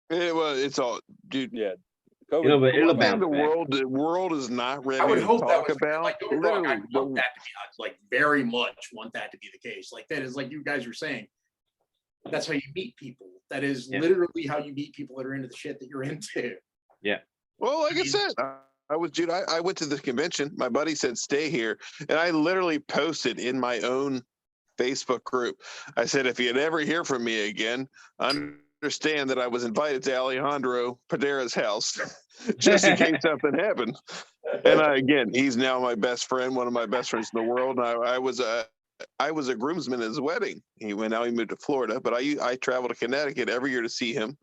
It's all, dude. Yeah. It'll bounce the world is not ready I would to hope talk that was about. like, don't get me wrong, I want that to be like very much want that to be the case. Like that is like you guys were saying. That's how you meet people. That is literally how you meet people that are into the shit that you're into. Yeah. Well, like I said, I went to the convention. My buddy said, stay here. And I literally posted in my own Facebook group. I said, if you'd ever hear from me again, understand that I was invited to Alejandro Padera's house just in case something happened. And again, he's now my best friend, one of my best friends in the world. And I was a groomsman at his wedding. He moved to Florida, but I travel to Connecticut every year to see him.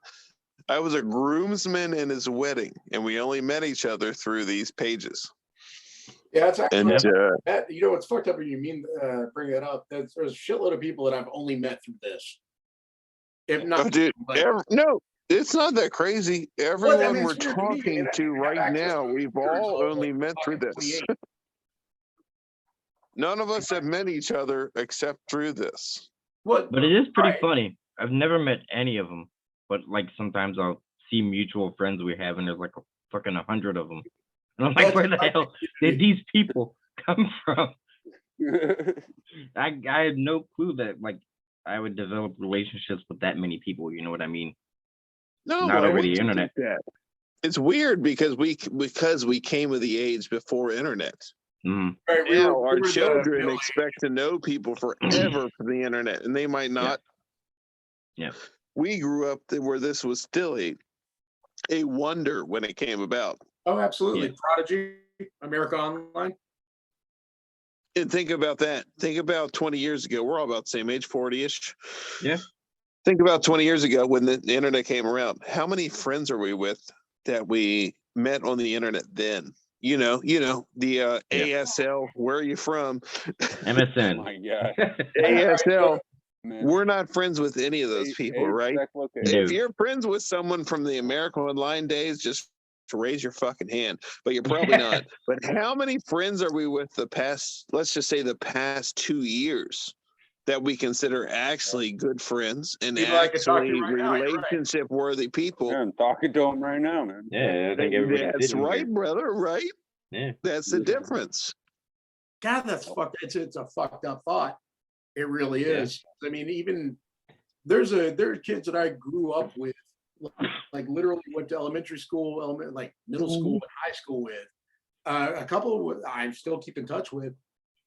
I was a groomsman in his wedding, and we only met each other through these pages. Yeah, that's actually, you know, what's fucked up when you bring that up. There's a shitload of people that I've only met through this. If not, no, it's not that crazy. Everyone we're talking to right now, we've all only met through this. None of us have met each other except through this. But it is pretty funny. I've never met any of them, but like sometimes I'll see mutual friends we have, and there's like fucking 100 of them, and I'm like, where the hell did these people come from? I had no clue that like I would develop relationships with that many people. You know what I mean? No, not over the internet. It's weird because we came of the age before internet. Mm. Now our children expect to know people forever from the internet, and they might not. Yeah. We grew up where this was still a wonder when it came about. Oh, absolutely. Yeah. Prodigy, America Online. And think about that. Think about 20 years ago. We're all about the same age, 40-ish. Yeah. Think about 20 years ago when the internet came around. How many friends are we with that we met on the internet then? You know, the ASL, where are you from? MSN. Oh my God. ASL. We're not friends with any of those people, right? If you're friends with someone from the America Online days, just raise your fucking hand. But you're probably not. But how many friends are we with let's just say the past 2 years that we consider actually good friends and actually relationship-worthy people? Yeah, I'm talking to them right now, man. Yeah, I think that's right, brother. Right? Yeah, that's the difference. God, that's fucked. It's a fucked up thought. It really is. I mean, even there are kids that I grew up with, like literally went to elementary school, like middle school, and high school with. A couple I still keep in touch with,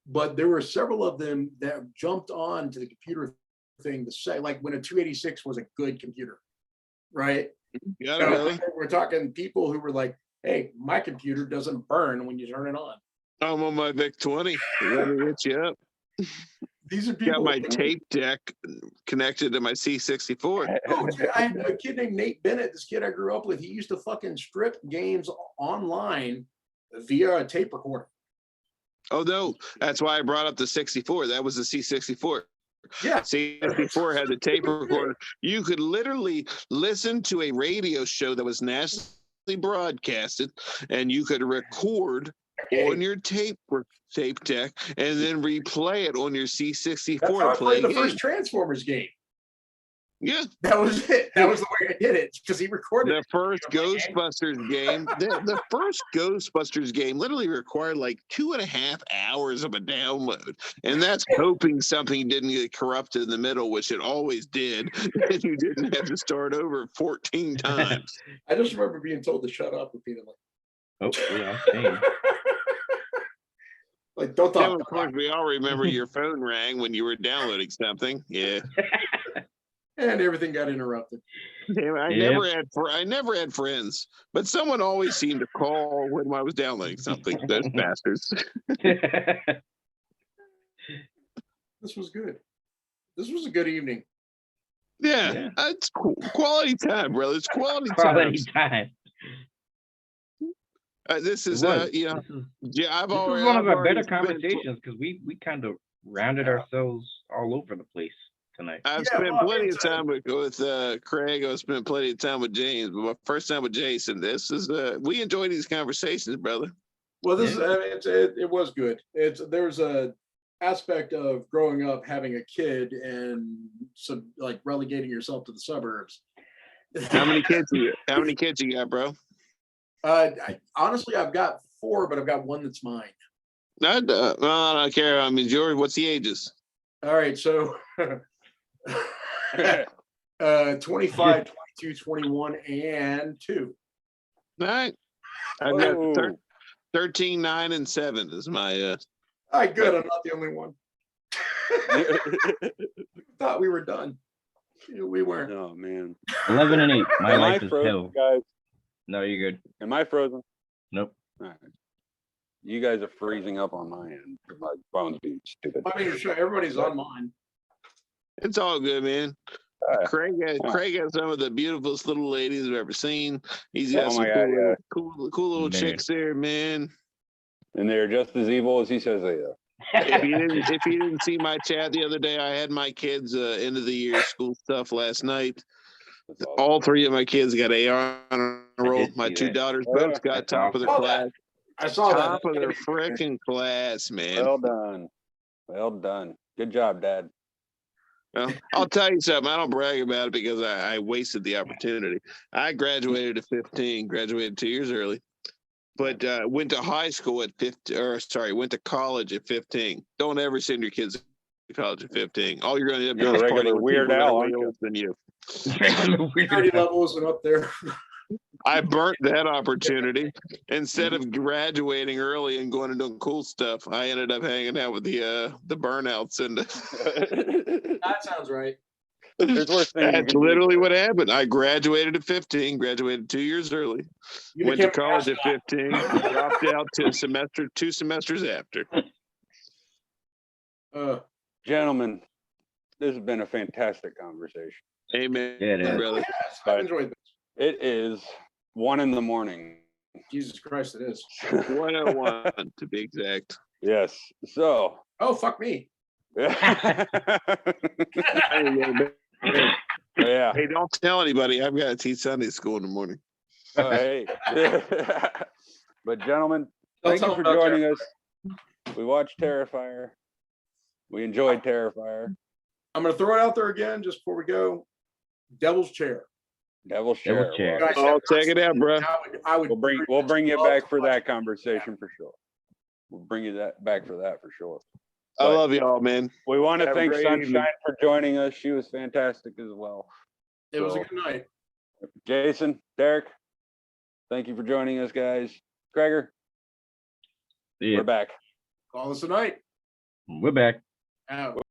but there were several of them that jumped on to the computer thing to say, like when a 286 was a good computer, right? Yeah, we're talking people who were like, "Hey, my computer doesn't burn when you turn it on." I'm on my VIC 20. Let me hit you up. These are people. Got my tape deck connected to my C64. Oh, I had a kid named Nate Bennett. This kid I grew up with. He used to fucking strip games online via a tape recorder. Oh no, that's why I brought up the 64. That was the C64. Yeah, C64 had the tape recorder. You could literally listen to a radio show that was nationally broadcasted, and you could record on your tape deck and then replay it on your C64. That's how I played the first Transformers game. Yeah. That was it. That was the way I did it because he recorded The first Ghostbusters game, the first Ghostbusters game literally required like 2.5 hours of a download. And that's hoping something didn't get corrupted in the middle, which it always did. And you didn't have to start over 14 times. I just remember being told to shut up repeatedly. Oh, yeah, same. Like, don't Then, talk. of course, we all remember your phone rang when you were downloading something. Yeah. And everything got interrupted. Damn, I never had friends, but someone always seemed to call when I was downloading something. Those bastards. This was good. This was a good evening. Yeah, it's cool. Quality time, brother. It's quality time. This is, you know, I've this already was one of our better been- conversations because we kind of rounded ourselves all over the place tonight. I've spent plenty of time with Craig. I've spent plenty of time with James, but my first time with Jason. This is we enjoy these conversations, brother. Well, this it was good. There's a aspect of growing up having a kid and some like relegating yourself to the suburbs. How many kids you got, bro? Honestly, I've got 4, but I've got 1 that's mine. I don't care. I mean, George, what's the ages? All right, so 25, 22, 21, and 2. All right. I've got 13, 9, and 7 is my All right, good. I'm not the only one. Thought we were done. We weren't. Oh man. 11 and 8. My life is frozen, hell. guys? No, you're good. Am I frozen? Nope. All right. You guys are freezing up on my end. My phone's being stupid. I mean, sure, everybody's on mine. It's all good, man. Craig has some of the beautifulest little ladies I've ever seen. He's got some cool little chicks there, man. And they're just as evil as he says they are. If you didn't see my chat the other day, I had my kids end of the year school stuff last night. All 3 of my kids got A on a roll. My 2 daughters both got top of their class. I saw that. Top of their freaking class, man. Well done. Well done. Good job, Dad. Well, I'll tell you something. I don't brag about it because I wasted the opportunity. I graduated at 15, graduated 2 years early, but went to high school at 15, went to college at 15. Don't ever send your kids to college at 15. All you're going to end up doing is regular partying with Weird people that Al, are aren't way you? older than you. Security level wasn't up there. I burnt that opportunity. Instead of graduating early and going and doing cool stuff, I ended up hanging out with the burnouts and That sounds right. There's worse things. that's literally what happened. I graduated at 15, graduated 2 years early, You went to became a college at astronaut. 15, dropped out to 2 semesters after. Gentlemen, this has been a fantastic conversation. Amen, Yeah, it is. brother. Yes, I've enjoyed this. It is 1 a.m. Jesus Christ, it is. 101 to be exact. Yes. So. Oh, fuck me. Yeah. Hey, don't tell anybody. I've got to teach Sunday school in the morning. Hey. But gentlemen, Don't thank you tell for them about joining us. We watched Terrifier. We enjoyed Terrifier. I'm going to throw it out there again just before we go. Devil's Chair. Devil's Devil's Chair. Chair. Guys, Oh, check it out, bro. I would We'll bring you love back to for watch that it. conversation for sure. We'll bring you back for that for sure. I love y'all, man. We want to Have a thank great Sunshine evening. for joining us. She was fantastic as well. It was a So, good night. Jason, Derek, thank you for joining us, guys. Gregor, Yeah, we're back. Call us a night. we're back. Out.